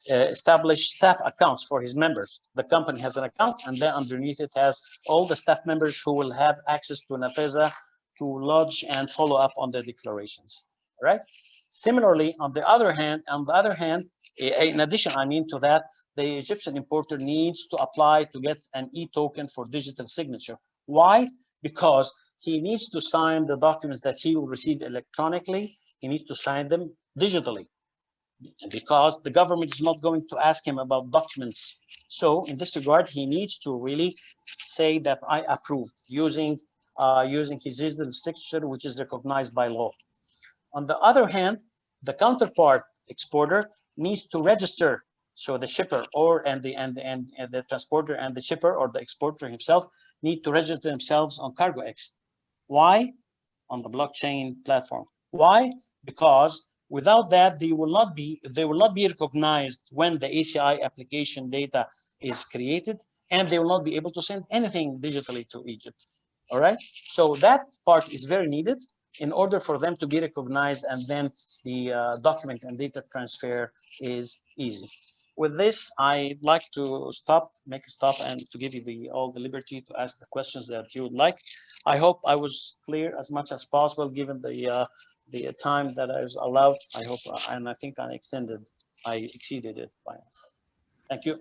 establish staff accounts for his members. The company has an account, and then underneath it has all the staff members who will have access to NAFEZA to lodge and follow up on their declarations. All right. Similarly, on the other hand, in addition, to that, the Egyptian importer needs to apply to get an e-token for digital signature. Why? Because he needs to sign the documents that he will receive electronically. He needs to sign them digitally, because the government is not going to ask him about documents. So in this regard, he needs to really say that I approve using his digital signature, which is recognized by law. On the other hand, the counterpart exporter needs to register. So the shipper and the transporter and the shipper or the exporter himself need to register themselves on CargoX. Why? On the blockchain platform. Why? Because without that, they will not be recognized when the ACI application data is created, and they will not be able to send anything digitally to Egypt. All right. So that part is very needed in order for them to be recognized, and then the document and data transfer is easy. With this, I'd like to make a stop, and to give you all the liberty to ask the questions that you would like. I hope I was clear as much as possible, given the time that I was allowed. I hope, and I think I exceeded it by. Thank you.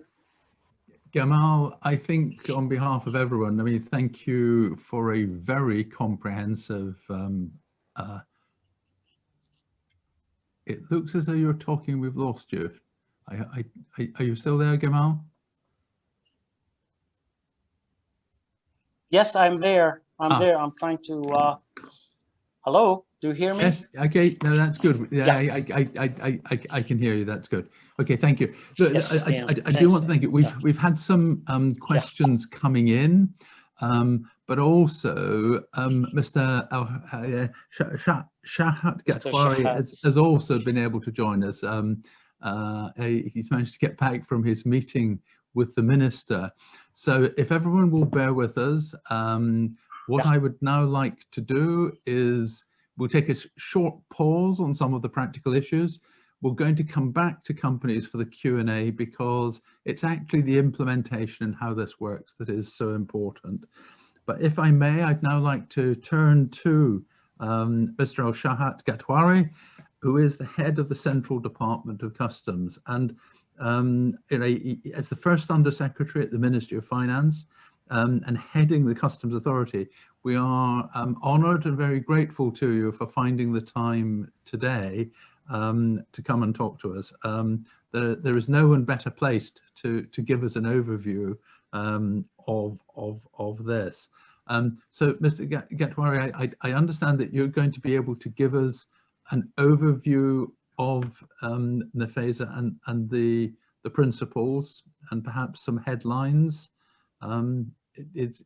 Gamal, I think on behalf of everyone, thank you for a very comprehensive. It looks as though you're talking. We've lost you. Are you still there, Gamal? Yes, I'm there. I'm there. I'm trying to. Hello, do you hear me? Yes. Okay. No, that's good. Yeah. I can hear you. That's good. Okay. Thank you. Look, yes, I do want to thank you. We've had some questions coming in, but also Mr. Shahat Gatwari has also been able to join us. He's managed to get back from his meeting with the minister. So if everyone will bear with us, what I would now like to do is we'll take a short pause on some of the practical issues. We're going to come back to companies for the Q&A, because it's actually the implementation and how this works that is so important. But if I may, I'd now like to turn to Mr. Shahat Gatwari, who is the head of the Central Department of Customs, and as the first Undersecretary at the Ministry of Finance and heading the Customs Authority, we are honoured and very grateful to you for finding the time today to come and talk to us. There is no one better placed to give us an overview of this. So, Mr. Gatwari, I understand that you're going to be able to give us an overview of NAFEZA and the principles, and perhaps some headlines. Is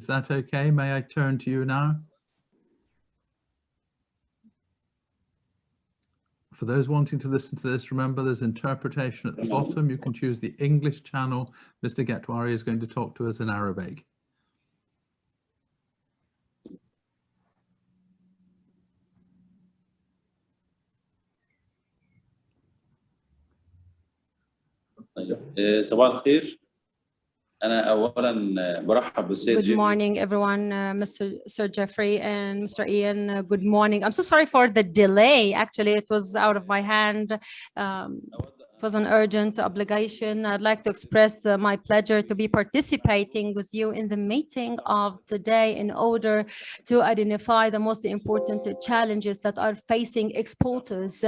that okay? May I turn to you now? For those wanting to listen to this, remember there's interpretation at the bottom. You can choose the English channel. Mr. Gatwari is going to talk to us in Arabic. صباح الخير. أنا أولاً برحب بالسيد. Good morning, everyone. Sir Jeffrey and Mr. Ian, good morning. I'm so sorry for the delay. Actually, it was out of my hand. It was an urgent obligation. I'd like to express my pleasure to be participating with you in the meeting of today in order to identify the most important challenges that are facing exporters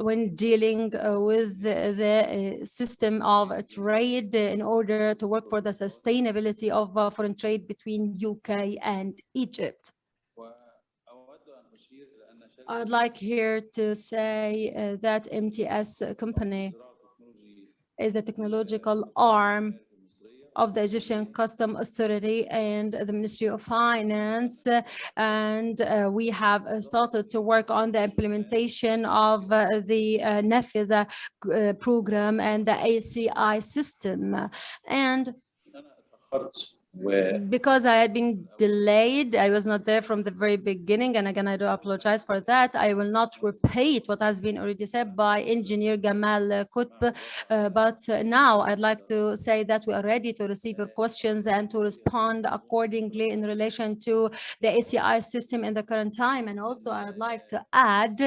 when dealing with the system of trade in order to work for the sustainability of foreign trade between UK and Egypt. I'd like here to say that MTS company is a technological arm of the Egyptian Customs Authority and the Ministry of Finance, and we have started to work on the implementation of the NAFEZA program and the ACI system. And because I had been delayed, I was not there from the very beginning, and again I do apologize for that. I will not repeat what has been already said by Engineer Gamal Kutb, but now I'd like to say that we are ready to receive your questions and to respond accordingly in relation to the ACI system in the current time. And also I'd like to add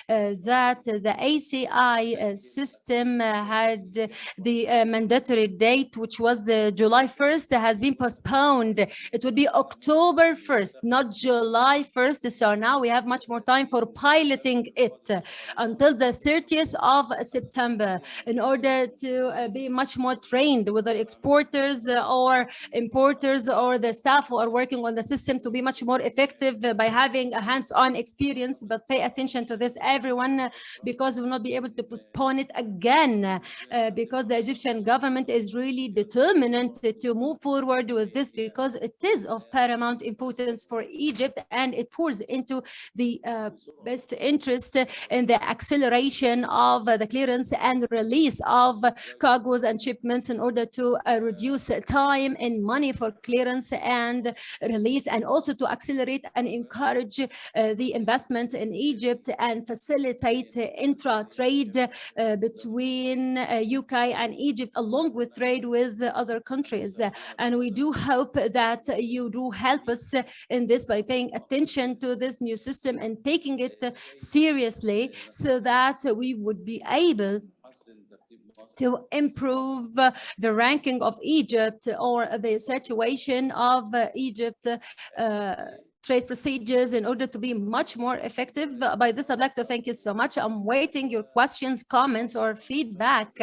that the ACI system had the mandatory date, which was the July 1st, has been postponed. It would be October 1st, not July 1st. So now we have much more time for piloting it until the 30th of September in order to be much more trained, whether exporters or importers or the staff who are working on the system, to be much more effective by having a hands-on experience. But pay attention to this, everyone, because we will not be able to postpone it again, because the Egyptian government is really determined to move forward with this, because it is of paramount importance for Egypt, and it pours into the best interest in the acceleration of the clearance and release of cargoes and shipments in order to reduce time and money for clearance and release, and also to accelerate and encourage the investment in Egypt and facilitate intra-trade between UK and Egypt, along with trade with other countries. And we do hope that you do help us in this by paying attention to this new system and taking it seriously, so that we would be able to improve the ranking of Egypt or the situation of Egypt trade procedures in order to be much more effective. By this, I'd like to thank you so much. I'm waiting your questions, comments, or feedback.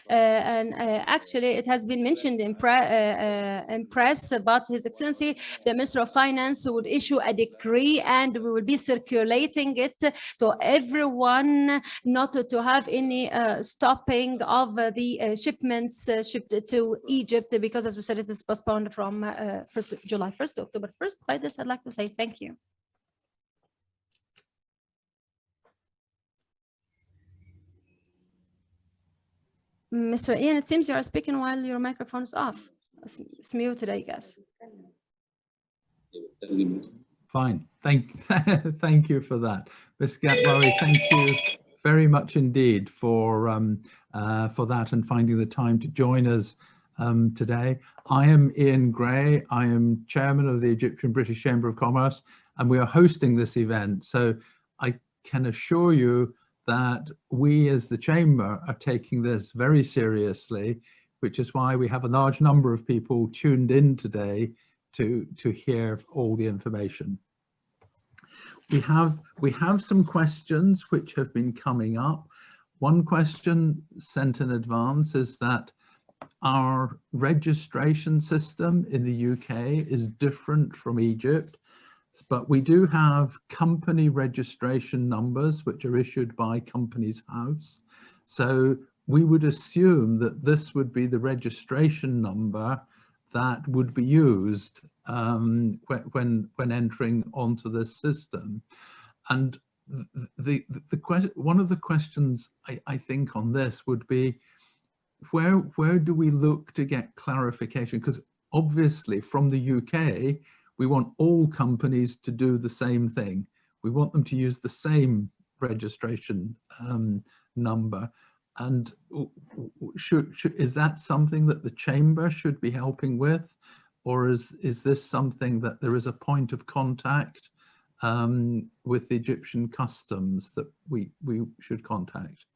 Actually, it has been mentioned in press about His Excellency, the Minister of Finance would issue a decree, and we will be circulating it to everyone, not to have any stopping of the shipments shipped to Egypt, because, as we said, it is postponed from July 1st to October 1st. By this, I'd like to say thank you. Mr. Ian, it seems you are speaking while your microphone is off. It's muted, I guess. Fine. Thank you for that. Ms. Gatwari, thank you very much indeed for that and finding the time to join us today. I am Ian Gray. I am chairman of the Egyptian British Chamber of Commerce, and we are hosting this event. So I can assure you that we as the chamber are taking this very seriously, which is why we have a large number of people tuned in today to hear all the information. We have some questions which have been coming up. One question sent in advance is that our registration system in the UK is different from Egypt, but we do have company registration numbers which are issued by Companies House. So we would assume that this would be the registration number that would be used when entering onto this system. And one of the questions I think on this would be, where do we look to get clarification? Because obviously from the UK, we want all companies to do the same thing. We want them to use the same registration number. And is that something that the chamber should be helping with? Or is this something that there is a point of contact with the Egyptian customs that we should contact?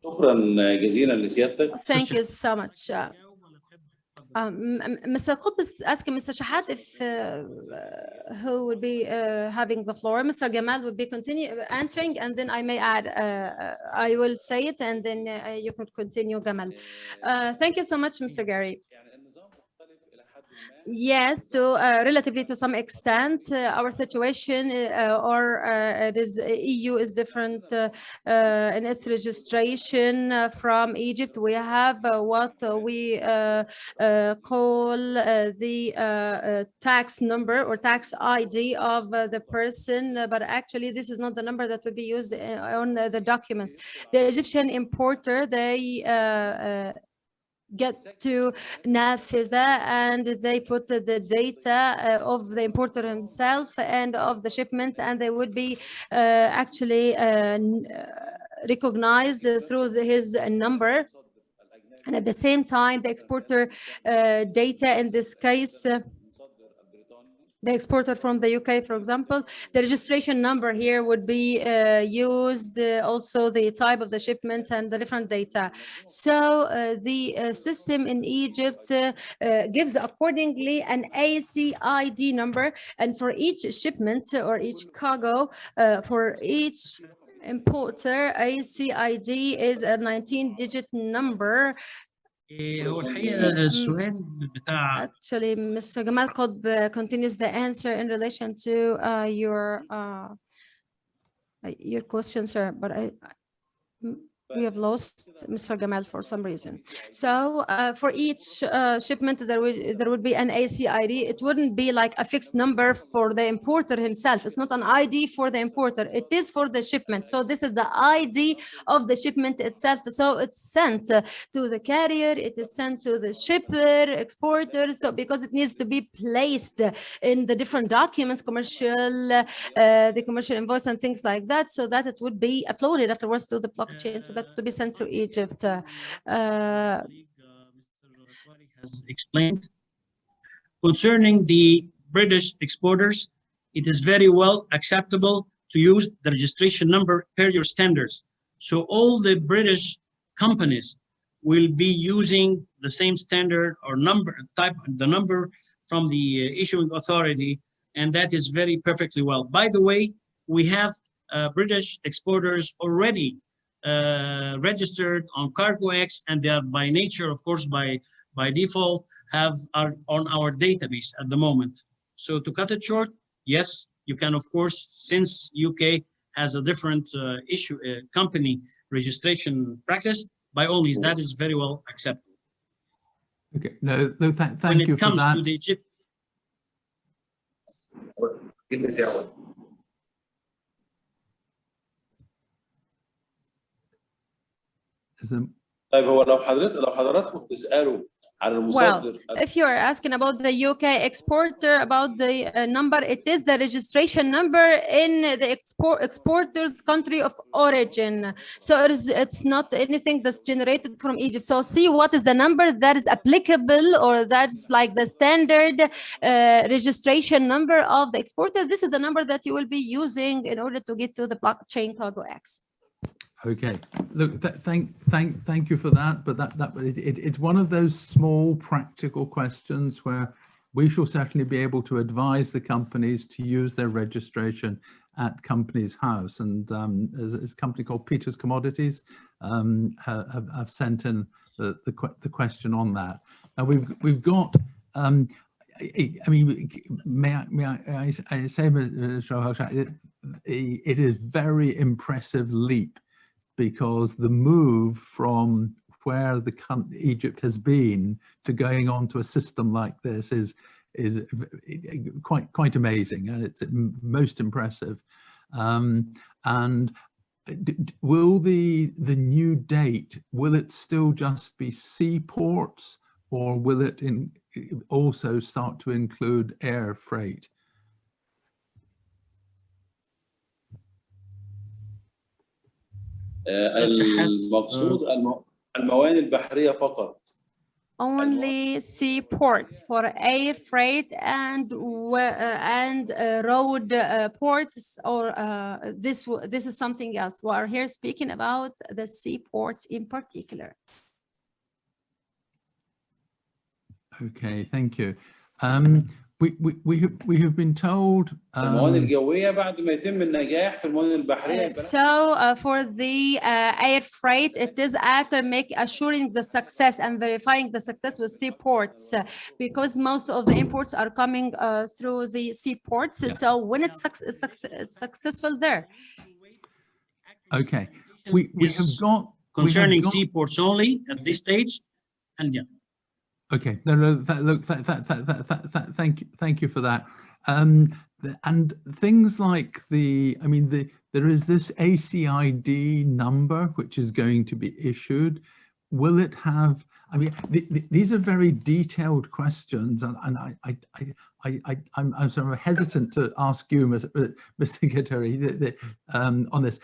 شكرا جزيلا لسيادتك. Thank you so much. Mr. Qutb is asking Mr. Shahat if who will be having the floor. Mr. Gamal will be continue answering, and then I may add, I will say it, and then you can continue, Gamal. Thank you so much, Mr. Gary. Yes, to relatively to some extent, our situation it is EU is different in its registration from Egypt. We have what we call the tax number or tax ID of the person, but actually this is not the number that would be used on the documents. The Egyptian importer, they get to NAFEZA and they put the data of the importer himself and of the shipment, and they would be actually recognized through his number. And at the same time, the exporter data, in this case, the exporter from the UK, for example, the registration number here would be used, also the type of the shipment and the different data. So the system in Egypt gives accordingly an ACID number, and for each shipment or each cargo, for each importer, ACID is a 19-digit number. هو الحقيقة السؤال بتاع Actually, Mr. Gamal Qutb continues the answer in relation to your question, sir, but we have lost Mr. Gamal for some reason. So for each shipment, there would be an ACID. It wouldn't be like a fixed number for the importer himself. It's not an ID for the importer. It is for the shipment. So this is the ID of the shipment itself. So it's sent to the carrier. It is sent to the shipper, exporter. So because it needs to be placed in the different documents, the commercial invoice and things like that, so that it would be uploaded afterwards to the blockchain. So that to be sent to Egypt. Mr. has explained. Concerning the British exporters, it is very well acceptable to use the registration number per your standards. So all the British companies will be using the same standard or the number from the issuing authority, and that is very perfectly well. By the way, we have British exporters already registered on CargoX, and they are by nature, of course, by default, are on our database at the moment. So to cut it short, yes, you can, of course, since UK has a different company registration practice, by all means, that is very well acceptable. Okay, no, thank you for that. When it comes to the Egypt. طيب هو لو حضراتكم بتسألوا على المصدر. Well, if you are asking about the UK exporter, about the number, it is the registration number in the exporter's country of origin. So it's not anything that's generated from Egypt. So see what is the number that is applicable, or that's like the standard registration number of the exporter. This is the number that you will be using in order to get to the blockchain CargoX. Okay, look, thank you for that. But it's one of those small practical questions where we shall certainly be able to advise the companies to use their registration at Companies House. And as a company called Peter's Commodities have sent in the question on that. Now we've got. I mean, may I say, it is very impressive leap, because the move from where Egypt has been to going on to a system like this is quite amazing, and it's most impressive. And will the new date, will it still just be seaports, or will it also start to include air freight? المقصود الموانئ البحرية فقط. Only seaports for air freight and road ports, or this is something else. We are here speaking about the seaports in particular. Okay, thank you. we have been told. الموانئ الجوية بعد ما يتم النجاح في الموانئ البحرية. For the air freight, it is after assuring the success and verifying the success with seaports, because most of the imports are coming through the seaports. Yeah. So when it's successful there. Okay, we have got concerning seaports only at this stage, and yeah. Okay, no, look, thank you for that. And things like there is this ACID number which is going to be issued. Will it have? I mean, these are very detailed questions, and I'm sort of hesitant to ask you, Mr. Guattari, on this.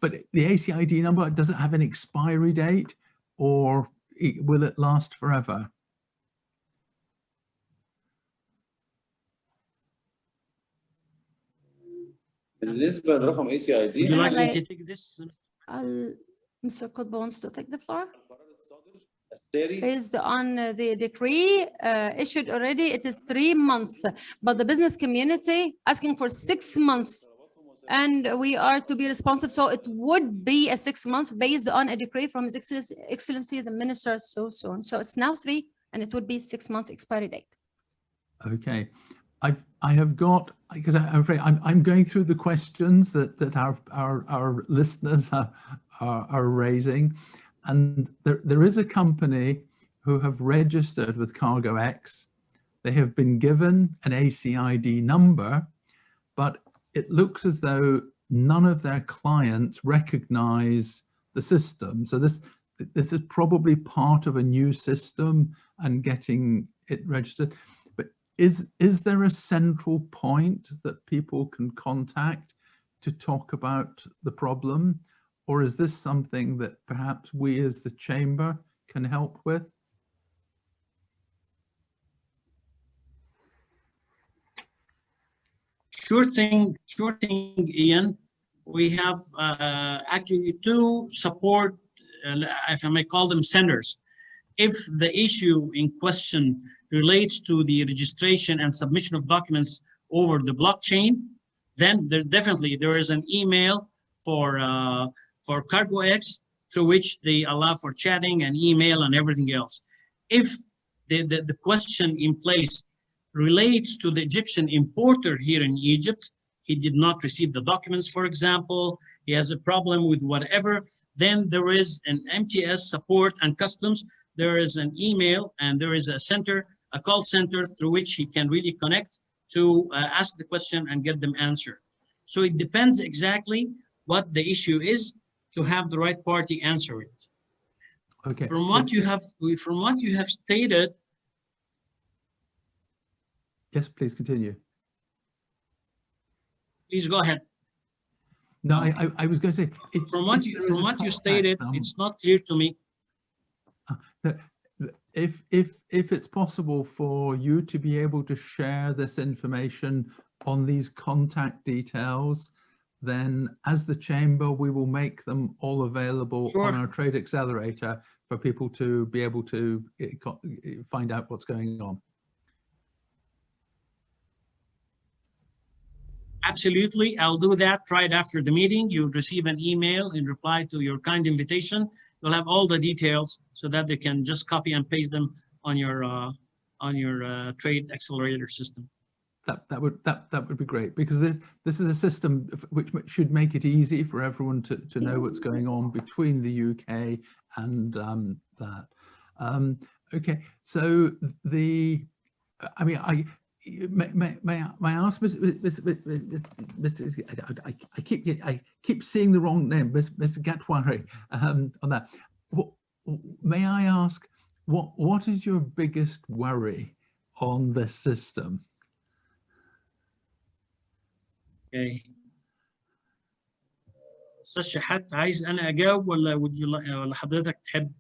But the ACID number, does it have an expiry date, or will it last forever? بالنسبة لرقم ACID. Would you like me to take this? Mr. Kutba wants to take the floor. الساري. Based on the decree issued already, it is 3 months, but the business community asking for 6 months, and we are to be responsive. So it would be a 6 months based on a decree from His Excellency the Minister so soon. So it's now 3, and it would be 6 months expiry date. Okay. I have got, because I'm afraid I'm going through the questions that our listeners are raising, and there is a company who have registered with CargoX. They have been given an ACID number, but it looks as though none of their clients recognize the system. So this is probably part of a new system and getting it registered. Is there a central point that people can contact to talk about the problem, or is this something that perhaps we as the chamber can help with? Sure thing, Ian. We have actually 2 support, if I may call them centers. If the issue in question relates to the registration and submission of documents over the blockchain, then there is an email for CargoX through which they allow for chatting and email and everything else. If the question in place relates to the Egyptian importer here in Egypt, he did not receive the documents, for example, he has a problem with whatever, then there is an MTS support and customs. There is an email and there is a call center through which he can really connect to ask the question and get them answered. So it depends exactly what the issue is to have the right party answer it. Okay. From what you have stated. Yes, please continue. Please go ahead. No, I was going to say. From what you stated, it's not clear to me. If it's possible for you to be able to share this information on these contact details, then as the chamber, we will make them all available Sure. on our Trade Accelerator for people to be able to find out what's going on. Absolutely, I'll do that right after the meeting. You'll receive an email in reply to your kind invitation. You'll have all the details so that they can just copy and paste them on your Trade Accelerator system. That would be great, because this is a system which should make it easy for everyone to know what's going on between the UK and that. Okay, so may I ask, I keep seeing the wrong name, Mr. Guattari, on that. May I ask, what is your biggest worry on this system? Okay. استاذ شحات عايز انا اجاوب ولا حضرتك تحب؟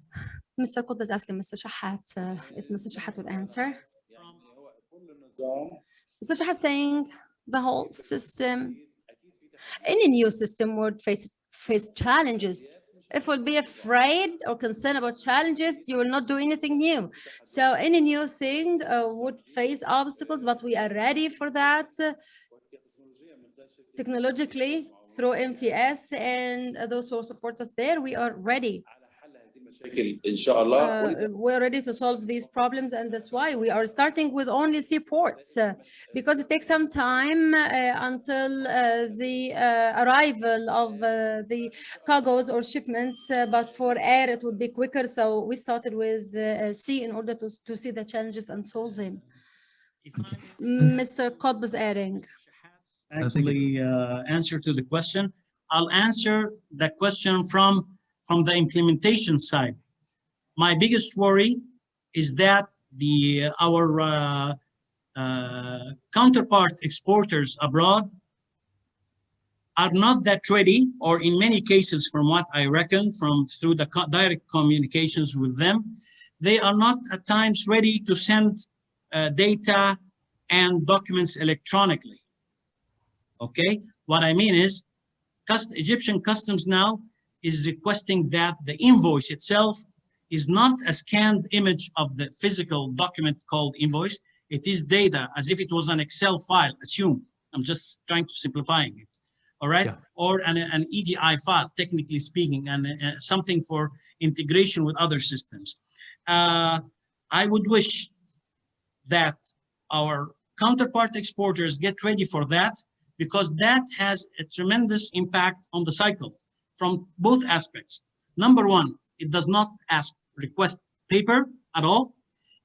Mr. Kutba is asking Mr. Shahat if Mr. Shahat would answer. Mr. Shahat saying the whole system, any new system would face challenges. if we'll be afraid or concerned about challenges, you will not do anything new. So any new thing would face obstacles, but we are ready for that technologically through MTS and those who support us there. We are ready. We're ready to solve these problems, and that's why we are starting with only seaports because it takes some time until the arrival of the cargoes or shipments, but for air it would be quicker. So we started with sea in order to see the challenges and solve them. Mr. Kod was adding. Actually, answer to the question. I'll answer the question from the implementation side. My biggest worry is that our counterpart exporters abroad are not that ready, or in many cases, from what I reckon, through the direct communications with them, they are not at times ready to send data and documents electronically. Okay, what I mean is, Egyptian customs now is requesting that the invoice itself is not a scanned image of the physical document called invoice. It is data as if it was an Excel file, assume. I'm just trying to simplifying it, all right? Yeah. Or an EDI file, technically speaking, and something for integration with other systems. I would wish that our counterpart exporters get ready for that, because that has a tremendous impact on the cycle from both aspects. Number one, it does not request paper at all.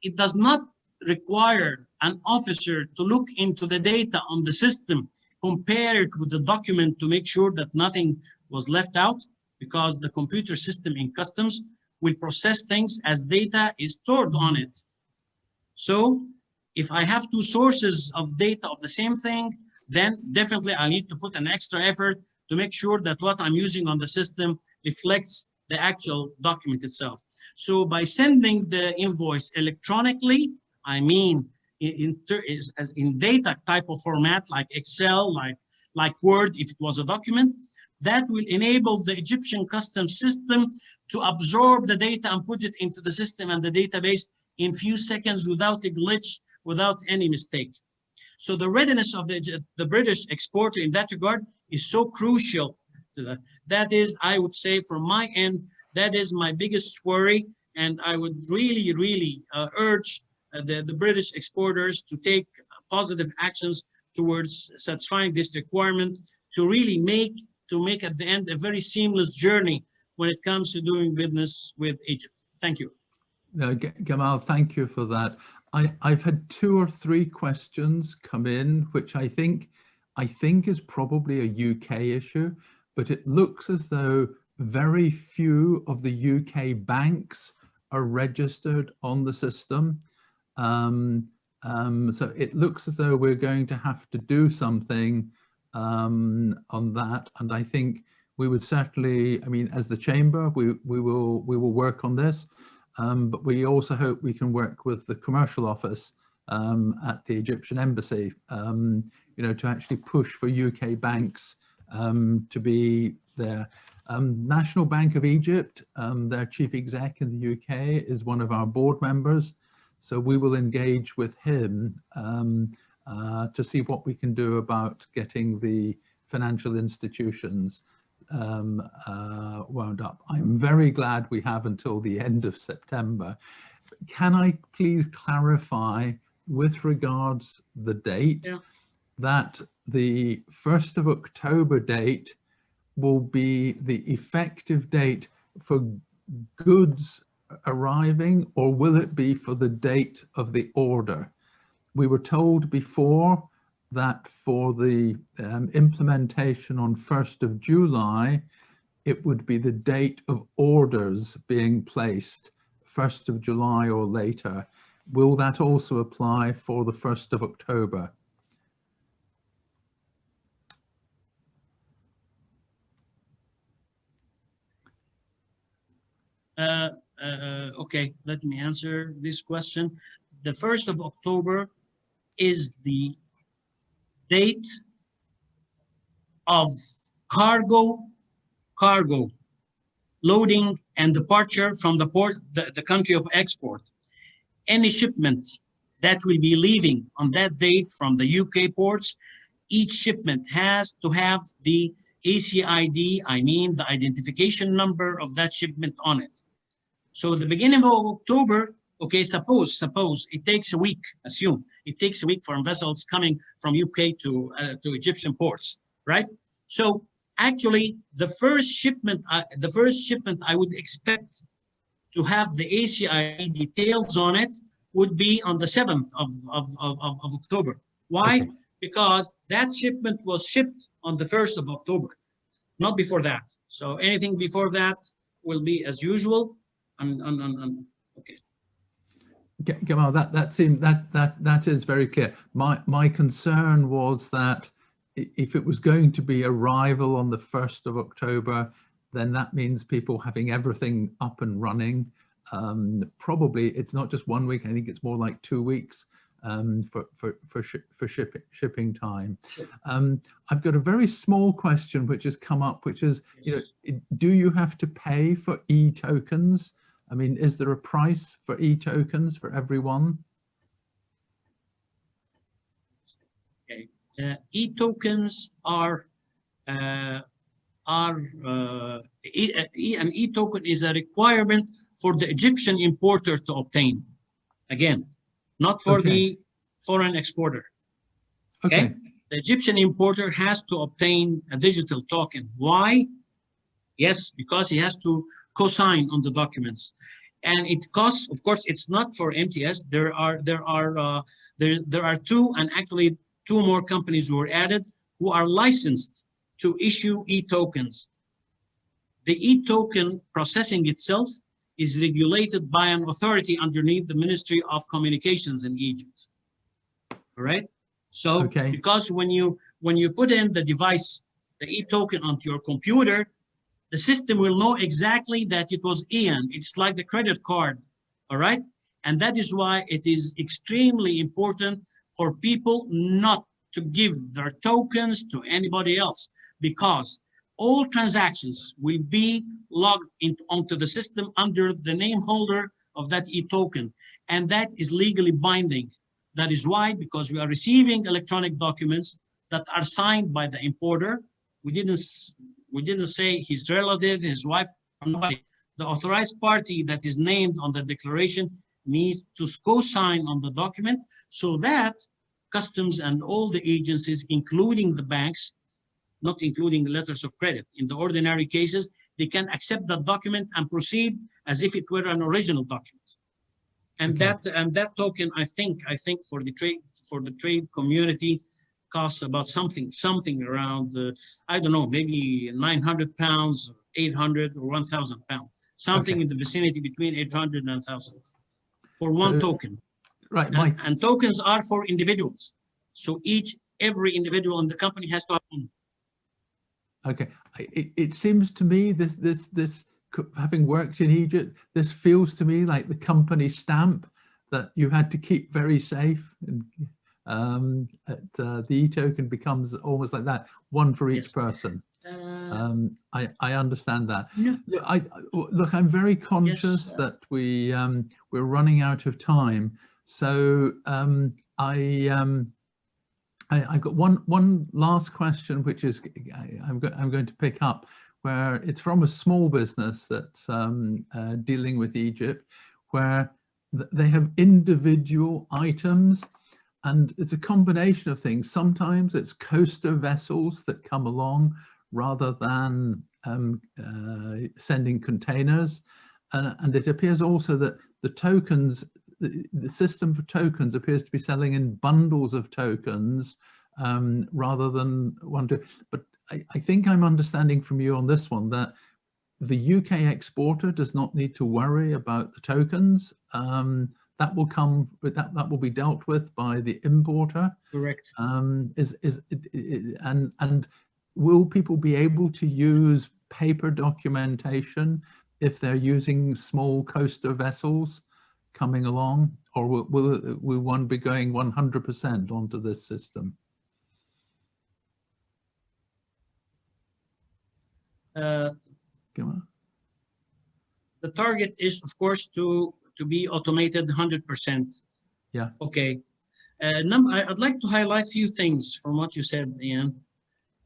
It does not require an officer to look into the data on the system, compare it with the document to make sure that nothing was left out, because the computer system in customs will process things as data is stored on it. So if I have two sources of data of the same thing, then definitely I need to put an extra effort to make sure that what I'm using on the system reflects the actual document itself. So by sending the invoice electronically, I mean in data type of format, like Excel, like Word, if it was a document, that will enable the Egyptian customs system to absorb the data and put it into the system and the database in few seconds without a glitch, without any mistake. So the readiness of the British exporter in that regard is so crucial to that. That is, I would say, from my end, that is my biggest worry. And I would really, really urge the British exporters to take positive actions towards satisfying this requirement, to really make at the end a very seamless journey when it comes to doing business with Egypt. Thank you. Gamal, thank you for that. I've had 2 or 3 questions come in, which I think is probably a UK issue, but it looks as though very few of the UK banks are registered on the system. So it looks as though we're going to have to do something on that. And I think we would certainly, I mean, as the chamber, we will work on this. But we also hope we can work with the commercial office at the Egyptian embassy, you know, to actually push for UK banks to be there. National Bank of Egypt, their chief exec in the UK is one of our board members. So we will engage with him to see what we can do about getting the financial institutions wound up. I'm very glad we have until the end of September. Can I please clarify with regards the date, that the 1st of October date will be the effective date for goods arriving, or will it be for the date of the order? We were told before that for the implementation on 1st of July, it would be the date of orders being placed, 1st of July or later. Will that also apply for the 1st of October? Okay, let me answer this question. The 1st of October is the date of cargo loading and departure from the port, the country of export. Any shipment that will be leaving on that date from the UK ports, each shipment has to have the ACID, I mean the identification number of that shipment on it. So the beginning of October, okay, suppose it takes a week, assume it takes a week for vessels coming from UK to Egyptian ports, right? So actually the first shipment I would expect to have the ACID details on it would be on the 7th of October. Why? Okay. Because that shipment was shipped on the 1st of October, not before that. So anything before that will be as usual. Okay. Gamal, that is very clear. My concern was that if it was going to be arrival on the 1st of October, then that means people having everything up and running. Probably it's not just 1 week. I think it's more like 2 weeks for shipping time. I've got a very small question which has come up, which is, do you have to pay for e-tokens? I mean, is there a price for e-tokens for everyone? Okay, e-tokens are an e-token is a requirement for the Egyptian importer to obtain. Again, not for the foreign exporter. Okay. The Egyptian importer has to obtain a digital token. Why? Yes, because he has to co-sign on the documents, and it costs. Of course, it's not for MTS. There are two, and actually 2 more companies who were added who are licensed to issue e-tokens. The e-token processing itself is regulated by an authority underneath the Ministry of Communications in Egypt. All right. So because when you put in the device, the e-token onto your computer, the system will know exactly that it was Ian. It's like the credit card. All right. And that is why it is extremely important for people not to give their tokens to anybody else, because all transactions will be logged onto the system under the name holder of that e-token, and that is legally binding. That is why, because we are receiving electronic documents that are signed by the importer, we didn't say his relative, his wife, or nobody. The authorized party that is named on the declaration needs to co-sign on the document, so that customs and all the agencies, including the banks, not including letters of credit, in the ordinary cases, they can accept that document and proceed as if it were an original document. And that token, I think for the trade community, costs about something around I don't know, maybe 900 pounds, 800 or 1,000 pounds, something in the vicinity between 800 and 1,000 for one token. Right, and tokens are for individuals, so every individual in the company has to have one. Okay, it seems to me this having worked in Egypt, this feels to me like the company stamp that you had to keep very safe, and the e-token becomes almost like that, one for each person. I understand that. Look, I'm very conscious that we're running out of time, so I've got one last question, which is I'm going to pick up, where it's from a small business that's dealing with Egypt, where they have individual items, and it's a combination of things. Sometimes it's coaster vessels that come along rather than sending containers, and it appears also that the tokens, the system for tokens appears to be selling in bundles of tokens rather than one to. But I think I'm understanding from you on this one that the UK exporter does not need to worry about the tokens. That will come, that will be dealt with by the importer. Correct. And will people be able to use paper documentation if they're using small coaster vessels coming along, or will one be going 100% onto this system? the target is, of course, to be automated 100%. Yeah. Okay. I'd like to highlight a few things from what you said, Ian,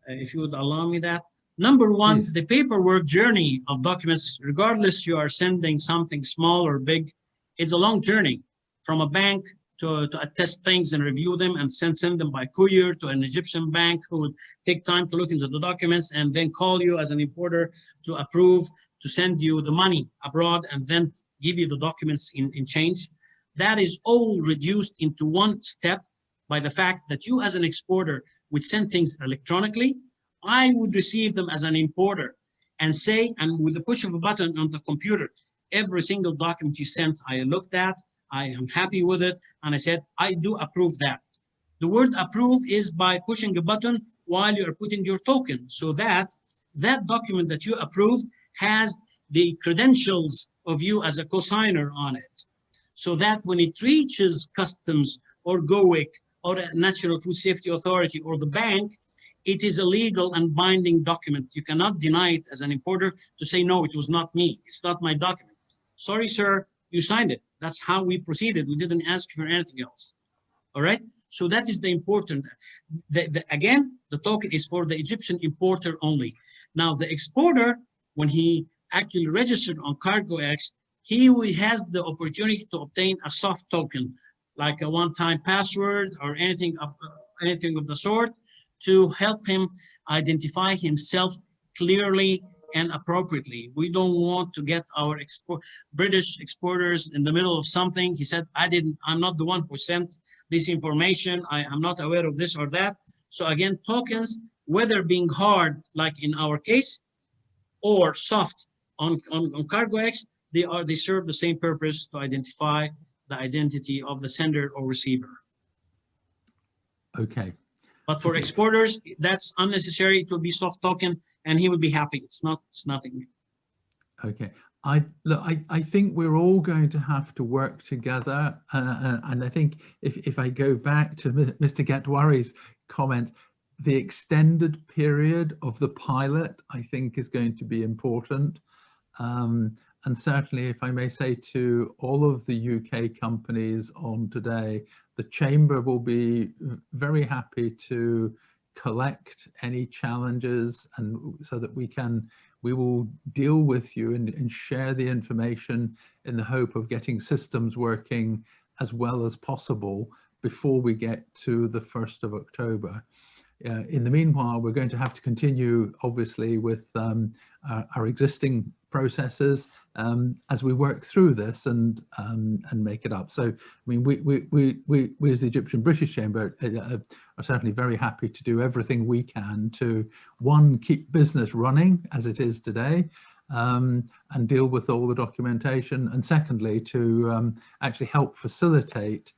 if you would allow me that. Number one, Please. the paperwork journey of documents, regardless you are sending something small or big, it's a long journey from a bank to attest things and review them and send them by courier to an Egyptian bank who would take time to look into the documents and then call you as an importer to approve, to send you the money abroad and then give you the documents in change. That is all reduced into one step by the fact that you as an exporter would send things electronically. I would receive them as an importer and say, and with the push of a button on the computer, every single document you sent, I looked at, I am happy with it, and I said, I do approve that. The word approve is by pushing a button while you are putting your token, so that that document that you approved has the credentials of you as a cosigner on it, so that when it reaches customs or GOIC or a National Food Safety Authority or the bank, it is a legal and binding document. You cannot deny it as an importer to say, no, it was not me. It's not my document. Sorry, sir, you signed it. That's how we proceeded. We didn't ask for anything else. All right? So that is the important. Again, the token is for the Egyptian importer only. Now, the exporter, when he actually registered on CargoX, he has the opportunity to obtain a soft token, like a one-time password or anything of the sort, to help him identify himself clearly and appropriately. We don't want to get our British exporters in the middle of something. He said, I'm not the one who sent this information. I am not aware of this or that. So again, tokens, whether being hard, like in our case, or soft on CargoX, they serve the same purpose to identify the identity of the sender or receiver. Okay. But for exporters, that's unnecessary. It will be soft token, and he will be happy. It's nothing. Okay. I think we're all going to have to work together, and I think if I go back to Mr. Gatwari's comment, the extended period of the pilot, I think, is going to be important. And certainly, if I may say to all of the UK companies on today, the Chamber will be very happy to collect any challenges, and so that we will deal with you and share the information in the hope of getting systems working as well as possible before we get to the 1st of October. In the meanwhile, we're going to have to continue, obviously, with our existing processes as we work through this and make it up. So, I mean, we as the Egyptian British Chamber are certainly very happy to do everything we can to, one, keep business running as it is today, and deal with all the documentation, and secondly, to actually help facilitate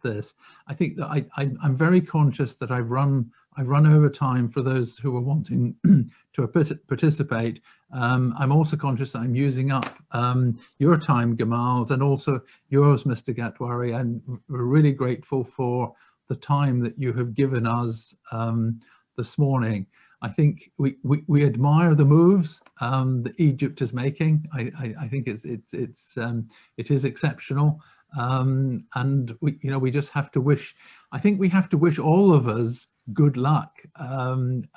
this. I think that I'm very conscious that I've run over time for those who are wanting to participate. I'm also conscious that I'm using up your time, Gamal's, and also yours, Mr. Gatwari, and we're really grateful for the time that you have given us this morning. I think we admire the moves that Egypt is making. I think it is exceptional. And we just have to wish, I think we have to wish all of us good luck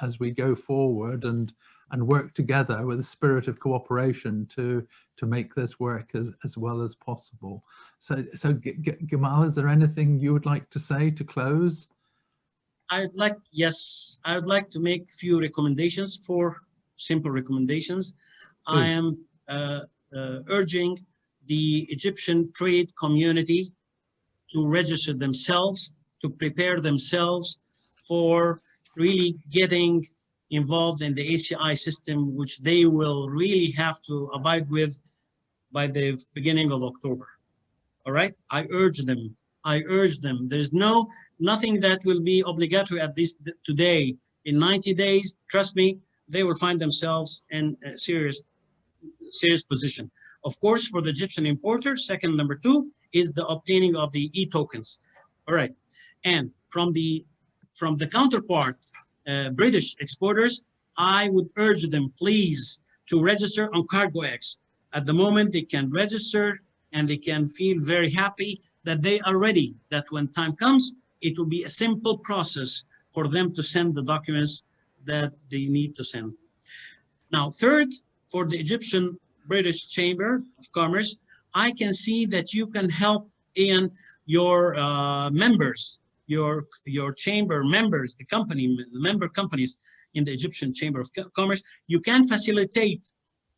as we go forward and work together with a spirit of cooperation to make this work as well as possible. So Gamal, is there anything you would like to say to close? I would like to make a few recommendations, 4 simple recommendations. Please. I am urging the Egyptian trade community to register themselves, to prepare themselves for really getting involved in the ACI system, which they will really have to abide with by the beginning of October. All right, I urge them. There's nothing that will be obligatory at this today. In 90 days, trust me, they will find themselves in a serious position. Of course, for the Egyptian importer, number 2 is the obtaining of the e-tokens. All right, and from the counterpart, British exporters, I would urge them, please, to register on CargoX. At the moment, they can register and they can feel very happy that they are ready, that when time comes, it will be a simple process for them to send the documents that they need to send. Now, third, for the Egyptian British Chamber of Commerce, I can see that you can help in your members, your chamber members, the member companies in the Egyptian Chamber of Commerce. You can facilitate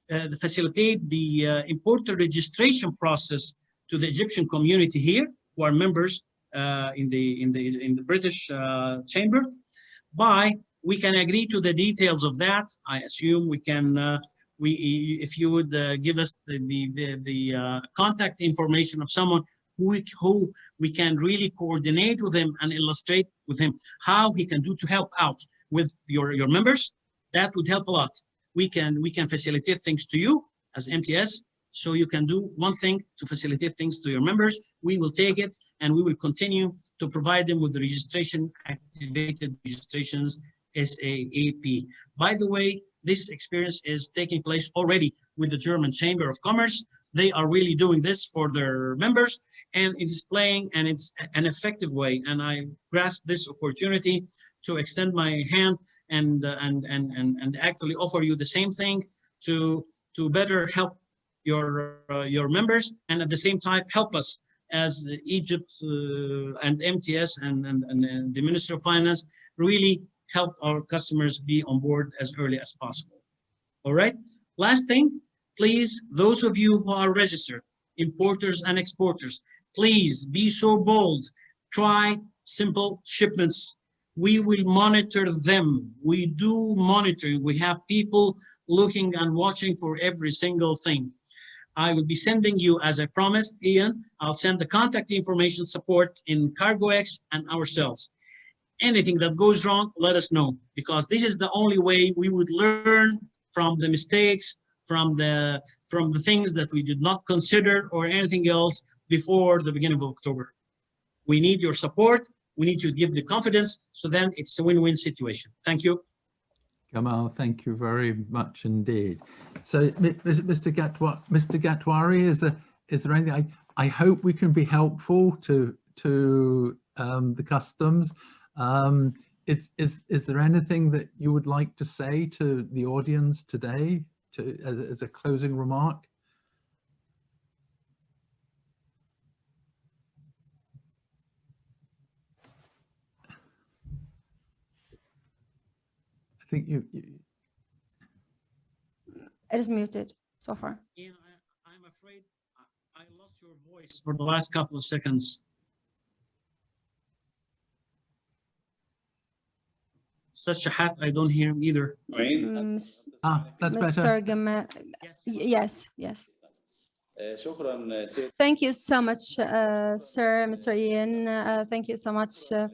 the importer registration process to the Egyptian community here, who are members in the British Chamber. We can agree to the details of that. I assume we can. If you would give us the contact information of someone who we can really coordinate with him and illustrate with him how he can do to help out with your members, that would help a lot. We can facilitate things to you as MTS, so you can do one thing to facilitate things to your members. We will take it and we will continue to provide them with the registration, activated registrations, SAAP. By the way, this experience is taking place already with the German Chamber of Commerce. They are really doing this for their members, and it is playing, and it's an effective way. And I grasp this opportunity to extend my hand and actually offer you the same thing to better help your members, and at the same time help us as Egypt and MTS and the Ministry of Finance really help our customers be on board as early as possible. All right. Last thing, please, those of you who are registered, importers and exporters, please be so bold. Try simple shipments. We will monitor them. We do monitoring. We have people looking and watching for every single thing. I will be sending you, as I promised, Ian, I'll send the contact information support in CargoX and ourselves. Anything that goes wrong, let us know, because this is the only way we would learn from the mistakes, from the things that we did not consider or anything else before the beginning of October. We need your support. We need to give the confidence, so then it's a win-win situation. Thank you. Kamal, thank you very much indeed. So, Mr. Gatwari, is there anything? I hope we can be helpful to the customs. Is there anything that you would like to say to the audience today, as a closing remark? I think you It is muted so far. Ian, I'm afraid I lost your voice for the last couple of seconds. Such a hat, I don't hear him either. that's better. Mr. Gamal, yes. Thank you so much, sir, Mr. Ian. Thank you so much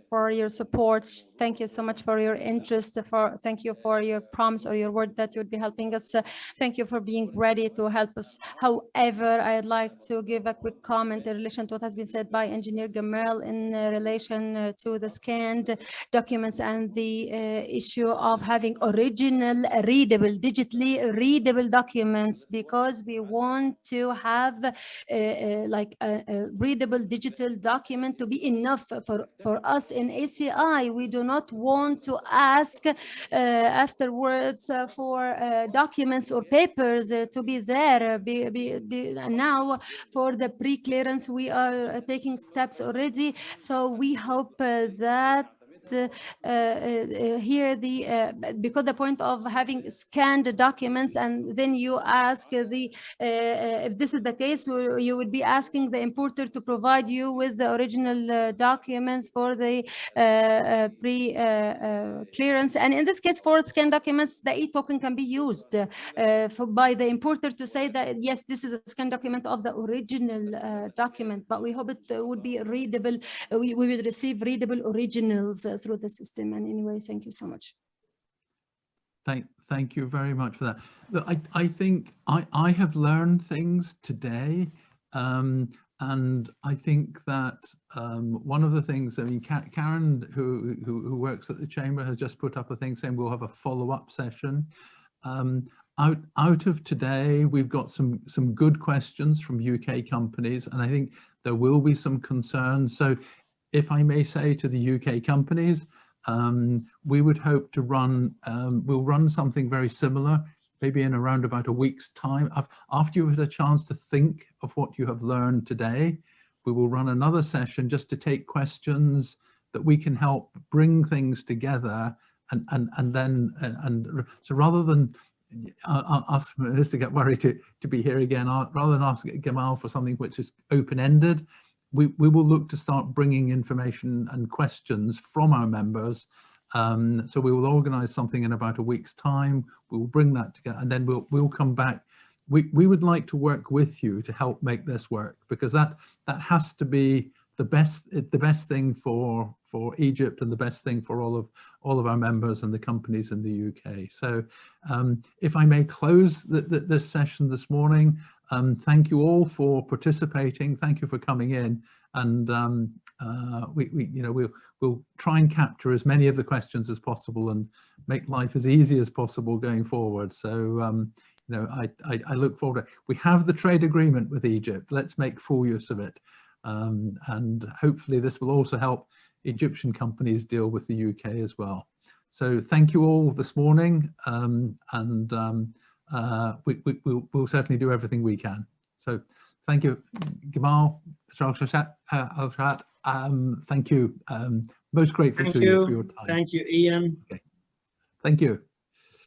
for your support. Thank you so much for your interest. Thank you for your promise or your word that you would be helping us. Thank you for being ready to help us. However, I'd like to give a quick comment in relation to what has been said by Engineer Gamal in relation to the scanned documents and the issue of having original, readable, digitally readable documents, because we want to have like a readable digital document to be enough for us in ACI. We do not want to ask afterwards for documents or papers to be there. Now for the pre-clearance, we are taking steps already. So we hope that here because the point of having scanned documents, and then you ask if this is the case, you would be asking the importer to provide you with the original documents for the pre-clearance. And in this case, for scanned documents, the e-token can be used by the importer to say that, yes, this is a scanned document of the original document, but we hope it would be readable. We would receive readable originals through the system. And anyway, thank you so much. Thank you very much for that. Look, I think I have learned things today, and I think that one of the things, I mean, Karen, who works at the chamber, has just put up a thing saying we'll have a follow-up session. out of today, we've got some good questions from UK companies, and I think there will be some concerns. So if I may say to the UK companies, we would hope to run, we'll run something very similar, maybe in around about a week's time. After you've had a chance to think of what you have learned today, we will run another session just to take questions that we can help bring things together, and so rather than ask Melissa to get worried to be here again, rather than ask Gamal for something which is open-ended, we will look to start bringing information and questions from our members. So we will organize something in about a week's time. We will bring that together, and then we'll come back. We would like to work with you to help make this work, because that has to be the best thing for Egypt, and the best thing for all of our members and the companies in the UK. So if I may close this session this morning, thank you all for participating. Thank you for coming in, and we'll try and capture as many of the questions as possible and make life as easy as possible going forward. So I look forward to it. We have the trade agreement with Egypt. Let's make full use of it. And hopefully this will also help Egyptian companies deal with the UK as well. So thank you all this morning, and we'll certainly do everything we can. So thank you, Gamal, thank you. Most grateful to you for your time. Thank you, Ian. Okay. Thank you.